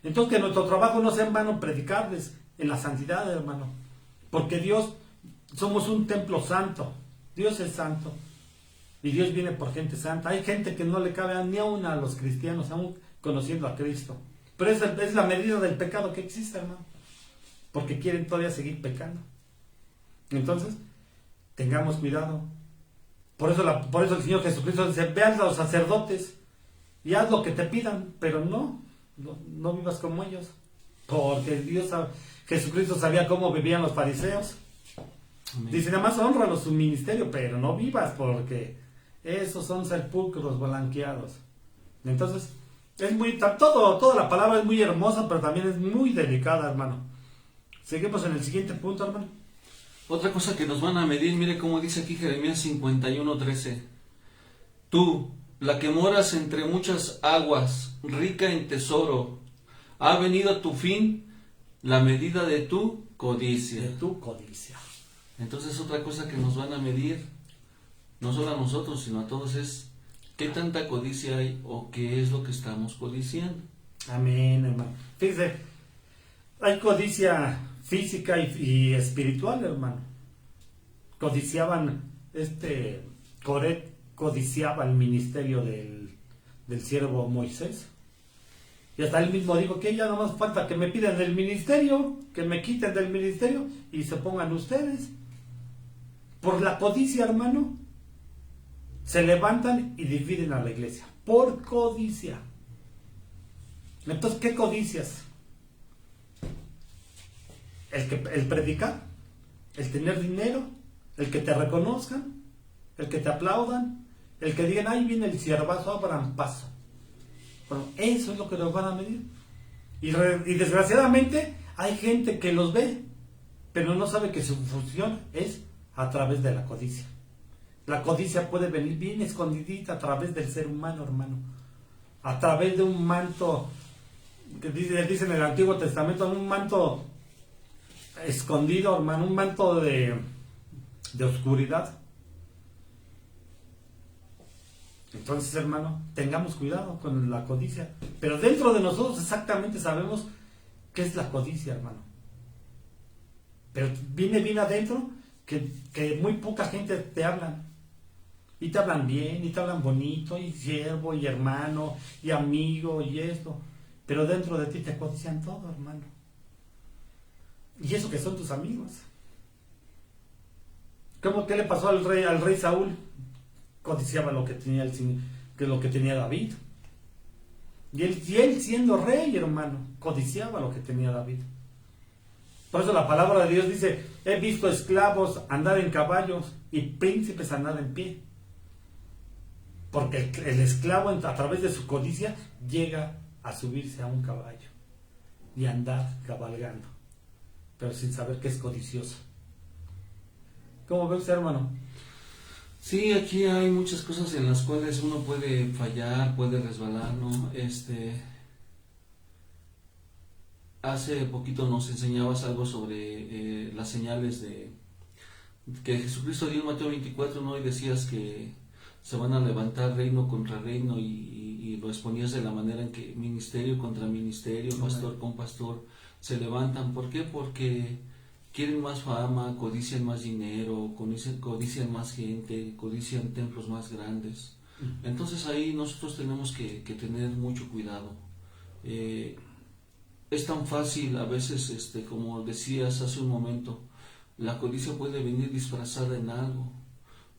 Entonces que nuestro trabajo no sea en vano predicarles en la santidad, hermano. Porque Dios, somos un templo santo. Dios es santo. Y Dios viene por gente santa. Hay gente que no le cabe ni aún a los cristianos, aún conociendo a Cristo. Pero es la medida del pecado que existe, hermano. Porque quieren todavía seguir pecando. Entonces, tengamos cuidado. Por eso el Señor Jesucristo dice, ve a los sacerdotes y haz lo que te pidan, pero no vivas como ellos. Porque Jesucristo sabía cómo vivían los fariseos. Amén. Dice, nada más honralos su ministerio, pero no vivas, porque esos son sepulcros blanqueados. Entonces, toda la palabra es muy hermosa, pero también es muy delicada, hermano. Seguimos en el siguiente punto, hermano.
Otra cosa que nos van a medir, mire cómo dice aquí Jeremías 51:13. Tú, la que moras entre muchas aguas, rica en tesoro, ha venido a tu fin la medida de tu codicia.
De tu codicia.
Entonces otra cosa que nos van a medir, no solo a nosotros, sino a todos, es qué tanta codicia hay o qué es lo que estamos codiciando.
Amén, hermano. Fíjese, hay codicia física y espiritual, hermano. Coret codiciaba el ministerio del siervo Moisés. Y hasta él mismo dijo que ya no más falta que me pidan del ministerio, que me quiten del ministerio y se pongan ustedes. Por la codicia, hermano, se levantan y dividen a la iglesia. Por codicia. Entonces, ¿qué codicias? El predicar, el tener dinero, el que te reconozcan, el que te aplaudan, el que digan, ahí viene el siervazo, abran paso. Bueno, eso es lo que nos van a medir. Y desgraciadamente hay gente que los ve, pero no sabe que su función es a través de la codicia. La codicia puede venir bien escondidita a través del ser humano, hermano. A través de un manto, que dice en el Antiguo Testamento, un manto escondido, hermano, un manto de oscuridad. Entonces, hermano, tengamos cuidado con la codicia. Pero dentro de nosotros exactamente sabemos qué es la codicia, hermano. Pero viene bien adentro que muy poca gente te hablan. Y te hablan bien, y te hablan bonito, y siervo, y hermano, y amigo, y esto. Pero dentro de ti te codician todo, hermano. Y eso que son tus amigos. ¿Qué le pasó al rey Saúl? Codiciaba lo que tenía lo que tenía David. Y él siendo rey, hermano, codiciaba lo que tenía David. Por eso la palabra de Dios dice: he visto esclavos andar en caballos y príncipes andar en pie. Porque el esclavo, a través de su codicia, llega a subirse a un caballo y andar cabalgando, pero sin saber que es codicioso. ¿Cómo ve usted, hermano?
Sí, aquí hay muchas cosas en las cuales uno puede fallar, puede resbalar, ¿no? Hace poquito nos enseñabas algo sobre las señales que Jesucristo dio en Mateo 24, ¿no? Y decías que se van a levantar reino contra reino y lo exponías de la manera en que ministerio contra ministerio, pastor con pastor se levantan. ¿Por qué? Porque quieren más fama, codician más dinero, codician más gente, codician templos más grandes. Entonces ahí nosotros tenemos que tener mucho cuidado. Es tan fácil a veces, como decías hace un momento, la codicia puede venir disfrazada en algo.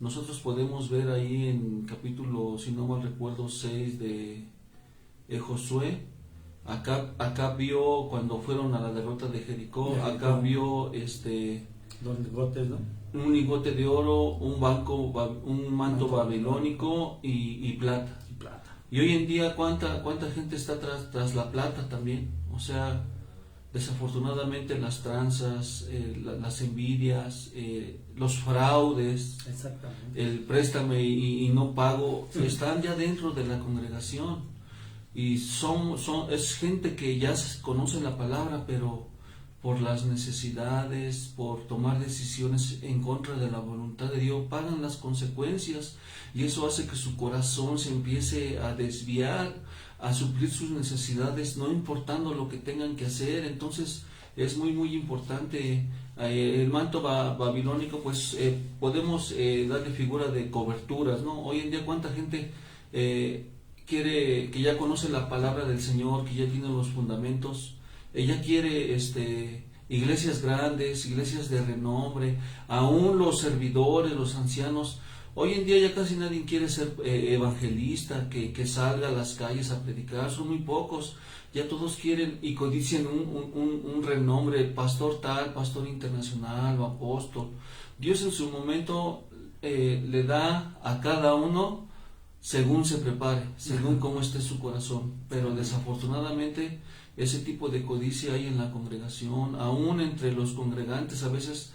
Nosotros podemos ver ahí en capítulo, si no mal recuerdo, 6 de Josué. Acá vio cuando fueron a la derrota de Jericó, acá vio
Los lingotes, ¿no?
un lingote de oro, un manto babilónico y plata. Y hoy en día cuánta gente está tras la plata también. O sea, desafortunadamente las tranzas, las envidias, los fraudes, el préstame y no pago, están ya dentro de la congregación. Y es gente que ya conoce la palabra, pero por las necesidades, por tomar decisiones en contra de la voluntad de Dios, pagan las consecuencias, y eso hace que su corazón se empiece a desviar, a suplir sus necesidades, no importando lo que tengan que hacer. Entonces es muy muy importante. El manto babilónico, pues podemos darle figura de coberturas, ¿no? Hoy en día cuánta gente quiere, que ya conoce la palabra del Señor, que ya tiene los fundamentos, ella quiere iglesias grandes, iglesias de renombre, aún los servidores, los ancianos. Hoy en día ya casi nadie quiere ser evangelista, que salga a las calles a predicar, son muy pocos. Ya todos quieren y codician un renombre, pastor tal, pastor internacional o apóstol. Dios en su momento le da a cada uno según se prepare, según cómo esté su corazón. Pero desafortunadamente ese tipo de codicia hay en la congregación, aún entre los congregantes. A veces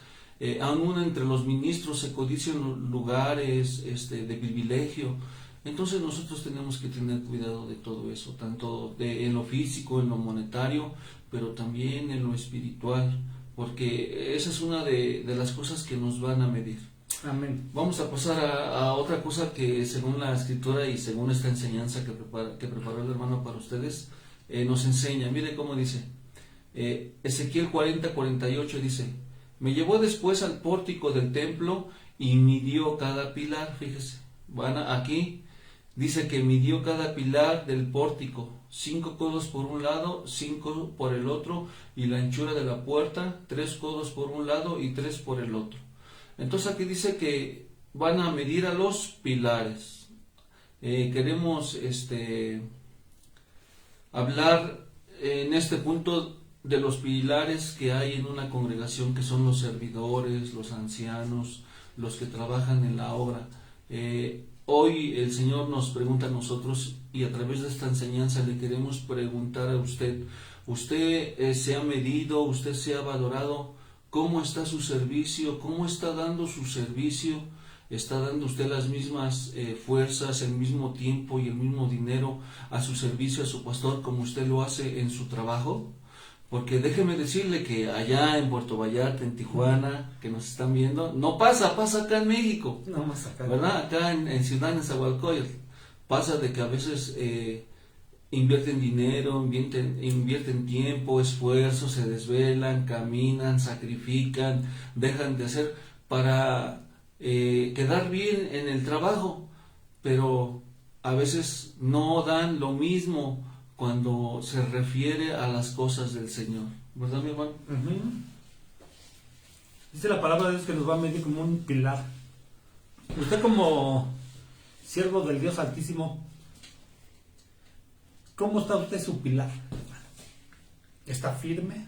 aún entre los ministros se codician lugares de privilegio. Entonces nosotros tenemos que tener cuidado de todo eso, tanto en lo físico, en lo monetario, pero también en lo espiritual, porque esa es una de las cosas que nos van a medir.
Amén.
Vamos a pasar a otra cosa que, según la escritura y según esta enseñanza que preparó el hermano para ustedes, nos enseña. Mire cómo dice Ezequiel 40:48, dice: me llevó después al pórtico del templo y midió cada pilar. Fíjese, aquí dice que midió cada pilar del pórtico, 5 codos por un lado, 5 por el otro, y la anchura de la puerta, 3 codos por un lado y 3 por el otro. Entonces aquí dice que van a medir a los pilares. Queremos hablar en este punto de los pilares que hay en una congregación, que son los servidores, los ancianos, los que trabajan en la obra. hoy el Señor nos pregunta a nosotros y a través de esta enseñanza le queremos preguntar a usted, usted se ha medido, usted se ha valorado, ¿cómo está su servicio? ¿Cómo está dando su servicio? ¿Está dando usted las mismas fuerzas, el mismo tiempo y el mismo dinero a su servicio, a su pastor, como usted lo hace en su trabajo? Porque déjeme decirle que allá en Puerto Vallarta, en Tijuana, que nos están viendo, no pasa, pasa acá en México,
No más acá.
¿verdad? Acá en Ciudad Nezahualcóyotl pasa de que a veces invierten dinero, invierten tiempo, esfuerzo, se desvelan, caminan, sacrifican, dejan de hacer para quedar bien en el trabajo, pero a veces no dan lo mismo cuando se refiere a las cosas del Señor, ¿verdad, mi hermano?
Ujú. Dice la palabra de Dios que nos va a medir como un pilar. Usted como siervo del Dios Altísimo, ¿cómo está usted su pilar? ¿Está firme?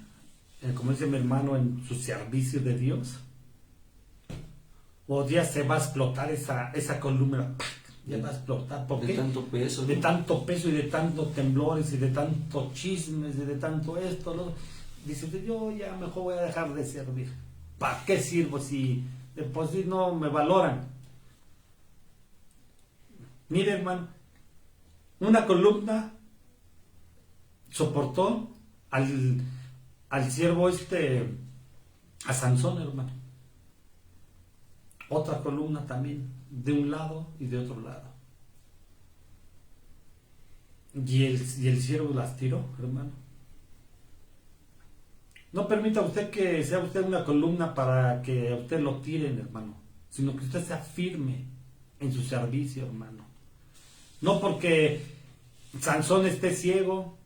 Como dice mi hermano, en su servicio de Dios. ¿O ya se va a explotar esa columna? Ya va a explotar. ¿Por
De
qué?
tanto peso, ¿no?
De tanto peso y de tantos temblores y de tantos chismes y de tanto esto. ¿No? Dice, yo ya mejor voy a dejar de servir. ¿Para qué sirvo si de por sí no me valoran? Mire, hermano, una columna soportó al siervo a Sansón, hermano. Otra columna también, de un lado y de otro lado. Y el siervo las tiró, hermano. No permita usted que sea usted una columna para que a usted lo tiren, hermano, sino que usted sea firme en su servicio, hermano. No porque Sansón esté ciego,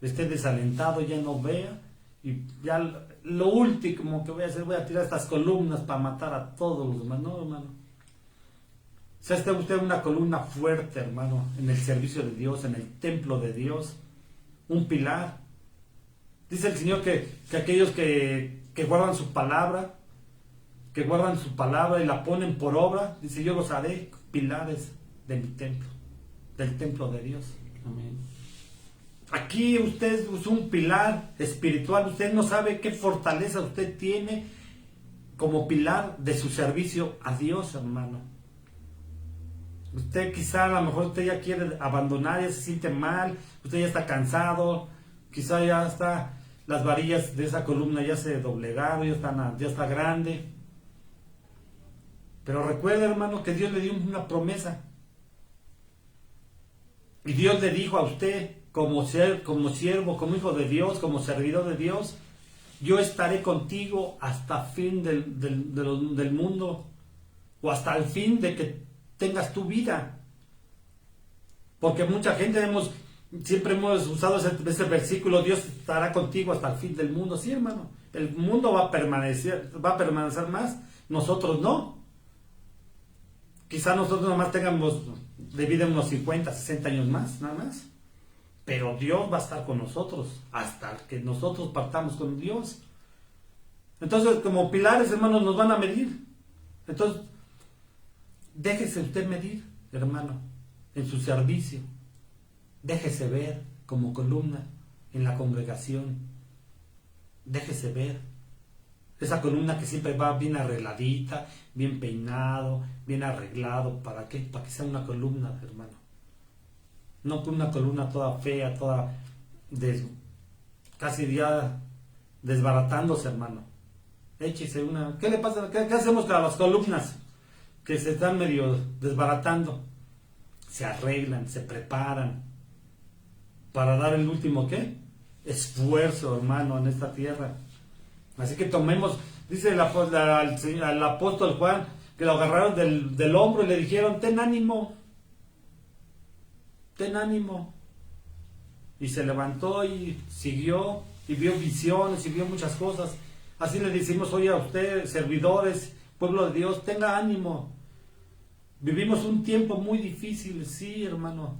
esté desalentado, ya no vea, y ya lo último que voy a hacer, voy a tirar estas columnas para matar a todos los demás. No, hermano. Sea usted una columna fuerte, hermano, en el servicio de Dios, en el templo de Dios, un pilar. Dice el Señor que aquellos que guardan su palabra, y la ponen por obra, dice, yo los haré pilares de mi templo, del templo de Dios.
Amén.
Aquí usted es un pilar espiritual, usted no sabe qué fortaleza usted tiene como pilar de su servicio a Dios, hermano. Usted quizá a lo mejor usted ya quiere abandonar, ya se siente mal, usted ya está cansado, quizá ya está, las varillas de esa columna ya se doblegaron, ya está grande. Pero recuerde, hermano, que Dios le dio una promesa. Y Dios le dijo a usted, como siervo, como hijo de Dios, como servidor de Dios, yo estaré contigo hasta el fin del mundo, o hasta el fin de que tengas tu vida. Porque mucha gente siempre hemos usado ese versículo, Dios estará contigo hasta el fin del mundo. Sí, hermano, el mundo va a permanecer más, nosotros no. Quizá nosotros nomás tengamos de vida unos 50, 60 años más, nada más. Pero Dios va a estar con nosotros hasta que nosotros partamos con Dios. Entonces, como pilares, hermanos, nos van a medir. Entonces, déjese usted medir, hermano, en su servicio. Déjese ver como columna en la congregación. Déjese ver. Esa columna que siempre va bien arregladita, bien peinado, bien arreglado. ¿Para qué? Para que sea una columna, hermano. No una columna toda fea, toda casi ya desbaratándose, hermano. Échese una. ¿Qué le pasa? ¿Qué hacemos con las columnas que se están medio desbaratando? Se arreglan, se preparan para dar el último, ¿qué? Esfuerzo, hermano, en esta tierra. Así que tomemos, dice al apóstol Juan, que lo agarraron del hombro y le dijeron, ten ánimo. Y se levantó y siguió, y vio visiones, y vio muchas cosas. Así le decimos hoy a ustedes, servidores, pueblo de Dios, tenga ánimo. Vivimos un tiempo muy difícil, sí, hermano.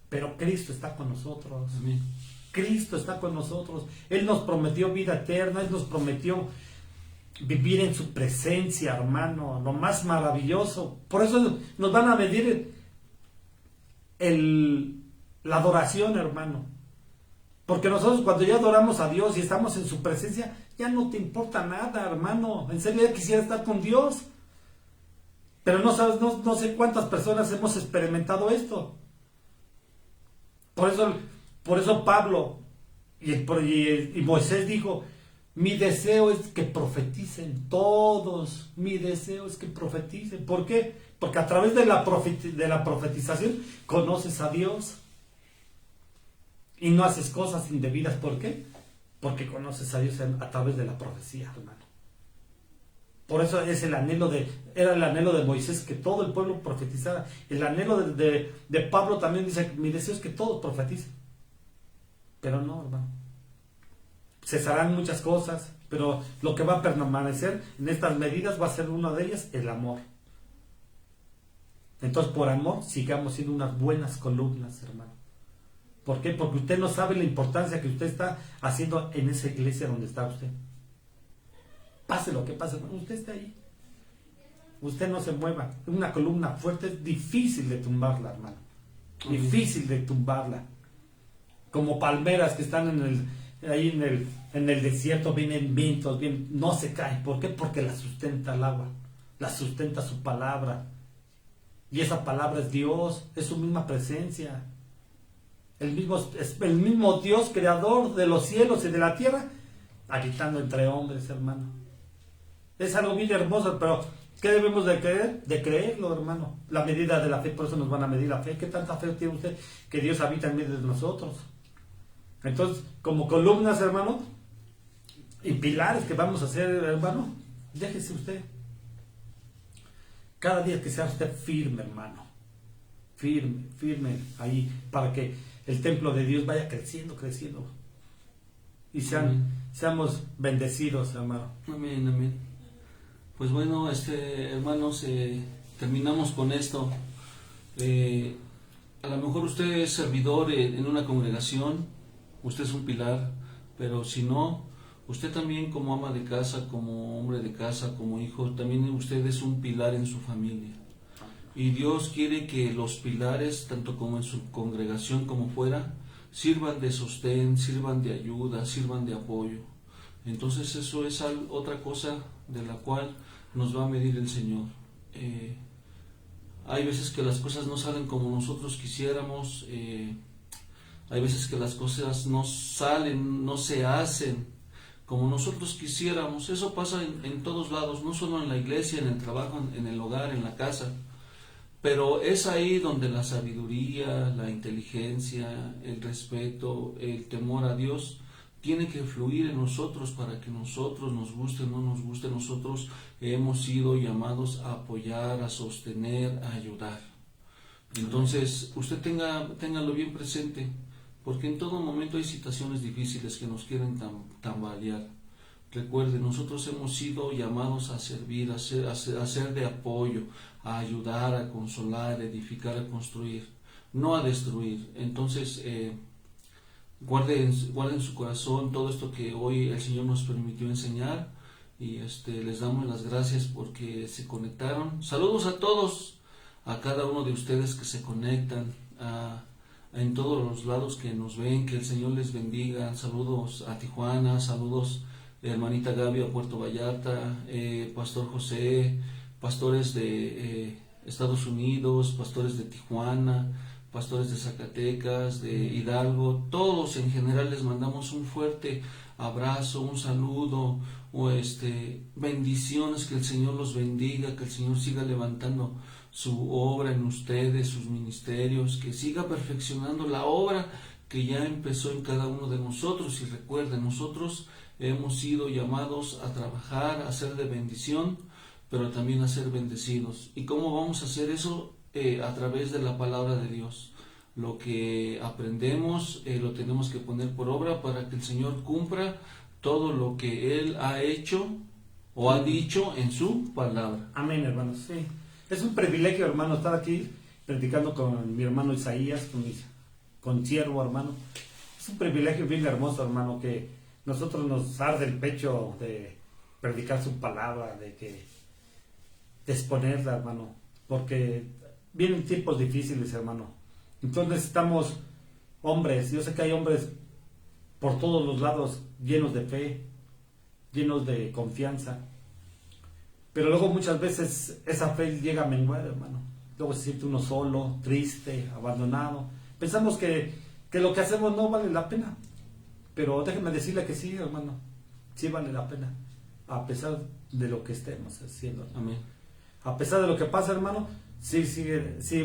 Pero Cristo está con nosotros. vivir en su presencia, hermano, lo más maravilloso. Por eso nos van a medir la adoración, hermano. Porque nosotros cuando ya adoramos a Dios y estamos en su presencia, ya no te importa nada, hermano. En serio, ya quisiera estar con Dios. Pero no sabes, no sé cuántas personas hemos experimentado esto. Por eso Pablo y Moisés dijo, mi deseo es que profeticen todos, mi deseo es que profeticen. ¿Por qué? Porque a través de la profetización conoces a Dios y no haces cosas indebidas. ¿Por qué? Porque conoces a Dios a través de la profecía, hermano. Por eso es era el anhelo de Moisés que todo el pueblo profetizara. El anhelo de Pablo también dice, mi deseo es que todos profeticen. Pero no, hermano. Cesarán muchas cosas, pero lo que va a permanecer en estas medidas va a ser una de ellas, el amor. Entonces, por amor, sigamos siendo unas buenas columnas, hermano. ¿Por qué? Porque usted no sabe la importancia que usted está haciendo en esa iglesia donde está usted. Pase lo que pase, hermano, usted está ahí. Usted no se mueva. Una columna fuerte es difícil de tumbarla, hermano. Difícil de tumbarla. Como palmeras que están ahí en el desierto, vienen vientos, no se caen. ¿Por qué? Porque la sustenta el agua. La sustenta su palabra. Y esa palabra es Dios, es su misma presencia. Es el mismo Dios creador de los cielos y de la tierra, habitando entre hombres, hermano. Es algo bien hermoso, pero ¿qué debemos de creer? De creerlo, hermano. La medida de la fe, por eso nos van a medir la fe. ¿Qué tanta fe tiene usted que Dios habita en medio de nosotros? Entonces, como columnas, hermano, y pilares que vamos a hacer, hermano, déjese usted. Cada día que sea usted firme, hermano. Firme ahí, para que el templo de Dios vaya creciendo. Y seamos bendecidos, hermano.
Amén, amén. Pues bueno, hermanos, terminamos con esto. A lo mejor usted es servidor en una congregación, usted es un pilar, pero si no, usted también como ama de casa, como hombre de casa, como hijo, también usted es un pilar en su familia. Y Dios quiere que los pilares, tanto como en su congregación como fuera, sirvan de sostén, sirvan de ayuda, sirvan de apoyo. Entonces eso es otra cosa de la cual nos va a medir el Señor. Hay veces que las cosas no salen como nosotros quisiéramos, hay veces que las cosas no salen, no se hacen como nosotros quisiéramos. Eso pasa en todos lados, no solo en la iglesia, en el trabajo, en el hogar, en la casa. Pero es ahí donde la sabiduría, la inteligencia, el respeto, el temor a Dios tiene que fluir en nosotros para que nosotros, nos guste o no nos guste, nosotros hemos sido llamados a apoyar, a sostener, a ayudar. Entonces, usted téngalo bien presente, porque en todo momento hay situaciones difíciles que nos quieren tambalear. Recuerde, nosotros hemos sido llamados a servir, a ser de apoyo, a ayudar, a consolar, a edificar, a construir, no a destruir. Entonces, guarden su corazón todo esto que hoy el Señor nos permitió enseñar, y les damos las gracias porque se conectaron. Saludos a todos, a cada uno de ustedes que se conectan, en todos los lados que nos ven, que el Señor les bendiga. Saludos a Tijuana, saludos hermanita Gaby a Puerto Vallarta, Pastor José, pastores de Estados Unidos, pastores de Tijuana, pastores de Zacatecas, de Hidalgo, todos en general les mandamos un fuerte abrazo, un saludo, bendiciones, que el Señor los bendiga, que el Señor siga levantando su obra en ustedes, sus ministerios, que siga perfeccionando la obra que ya empezó en cada uno de nosotros. Y recuerden, nosotros hemos sido llamados a trabajar, a ser de bendición, pero también a ser bendecidos. ¿Y cómo vamos a hacer eso? A través de la palabra de Dios. Lo que aprendemos lo tenemos que poner por obra para que el Señor cumpla todo lo que Él ha hecho o ha dicho en su palabra.
Amén, hermanos. Sí. Es un privilegio, hermano, estar aquí predicando con mi hermano Isaías, con siervo, hermano. Es un privilegio bien hermoso, hermano, que nosotros nos arde el pecho predicar su palabra, de exponerla, hermano, porque vienen tiempos difíciles, hermano. Entonces necesitamos hombres. Yo sé que hay hombres por todos los lados llenos de fe, llenos de confianza, pero luego muchas veces esa fe llega a menguar, hermano. Luego se siente uno solo, triste, abandonado. Pensamos que lo que hacemos no vale la pena, pero déjeme decirle que sí, hermano, sí vale la pena, a pesar de lo que estemos haciendo.
Amén.
A pesar de lo que pasa, hermano, sí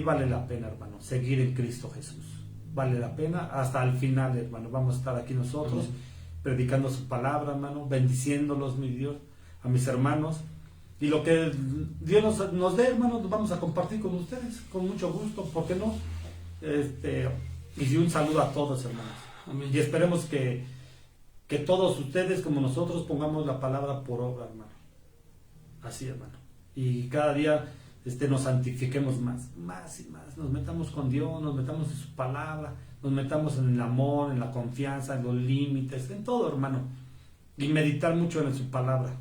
vale la pena, hermano, seguir en Cristo Jesús. Vale la pena hasta el final, hermano. Vamos a estar aquí nosotros, predicando su palabra, hermano, bendiciéndolos, mi Dios, a mis hermanos. Y lo que Dios nos dé, hermano, nos vamos a compartir con ustedes, con mucho gusto, ¿por qué no? Y un saludo a todos, hermanos.
Amén.
Y esperemos que todos ustedes, como nosotros, pongamos la palabra por obra, hermano. Así, hermano. Y cada día nos santifiquemos más y más. Nos metamos con Dios, nos metamos en su palabra, nos metamos en el amor, en la confianza, en los límites, en todo, hermano. Y meditar mucho en su palabra.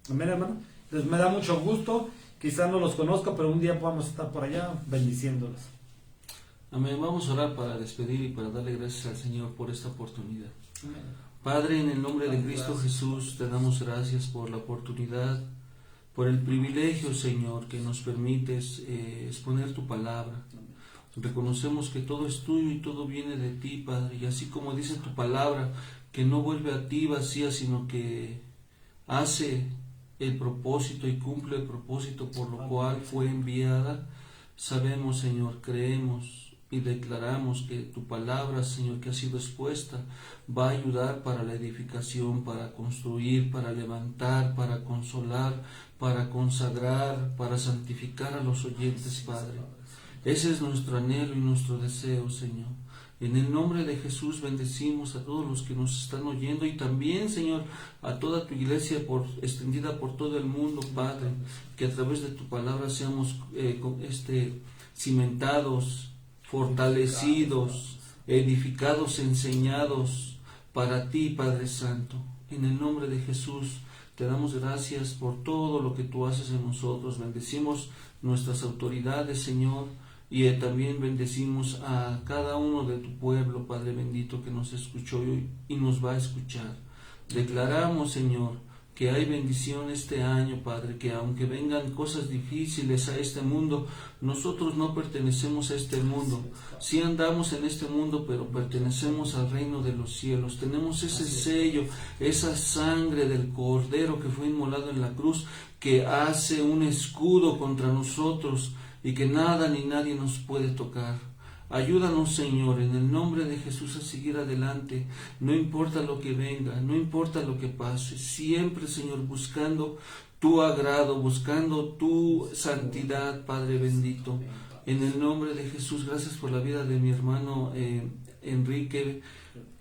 Amén, hermano. Entonces me da mucho gusto, quizás no los conozco, pero un día vamos a estar por allá bendiciéndolos.
Amén. Vamos a orar para despedir y para darle gracias al Señor por esta oportunidad.
Amén.
Padre, en el nombre de Cristo Jesús, te damos gracias por la oportunidad, por el privilegio, Señor, que nos permites exponer tu palabra. Reconocemos que todo es tuyo y todo viene de ti, Padre, y así como dice tu palabra, que no vuelve a ti vacía, sino que hace el propósito y cumple el propósito por lo cual fue enviada. Sabemos, Señor, creemos y declaramos que tu palabra, Señor, que ha sido expuesta, va a ayudar para la edificación, para construir, para levantar, para consolar, para consagrar, para santificar a los oyentes, Padre. Ese es nuestro anhelo y nuestro deseo, Señor. En el nombre de Jesús bendecimos a todos los que nos están oyendo y también, Señor, a toda tu iglesia extendida por todo el mundo, Padre, que a través de tu palabra seamos cimentados, fortalecidos, edificados, enseñados para ti, Padre Santo. En el nombre de Jesús te damos gracias por todo lo que tú haces en nosotros. Bendecimos nuestras autoridades, Señor, y también bendecimos a cada uno de tu pueblo, Padre bendito, que nos escuchó y nos va a escuchar. Declaramos, Señor, que hay bendición este año, Padre, que aunque vengan cosas difíciles a este mundo, nosotros no pertenecemos a este mundo. Sí andamos en este mundo, pero pertenecemos al reino de los cielos. Tenemos ese sello, esa sangre del Cordero que fue inmolado en la cruz, que hace un escudo contra nosotros y que nada ni nadie nos puede tocar. Ayúdanos, Señor, en el nombre de Jesús a seguir adelante, no importa lo que venga, no importa lo que pase, siempre, Señor, buscando tu agrado, buscando tu santidad, Padre bendito. En el nombre de Jesús, gracias por la vida de mi hermano Enrique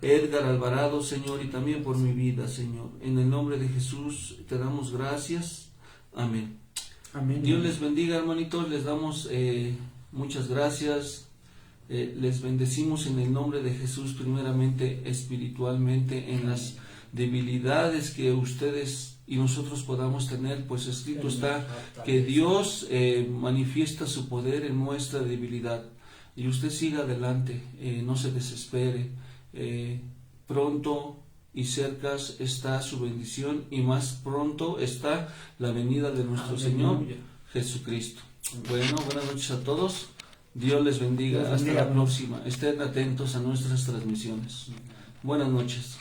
Edgar Alvarado, Señor, y también por mi vida, Señor. En el nombre de Jesús te damos gracias. Amén.
Amén.
Dios les bendiga, hermanitos, les damos muchas gracias. Les bendecimos en el nombre de Jesús, primeramente espiritualmente, en las debilidades que ustedes y nosotros podamos tener, pues escrito está que Dios manifiesta su poder en nuestra debilidad. Y usted siga adelante, no se desespere, pronto y cerca está su bendición y más pronto está la venida de nuestro Señor Jesucristo. Bueno, buenas noches a todos. Dios les bendiga. Hasta la próxima. Estén atentos a nuestras transmisiones. Buenas noches.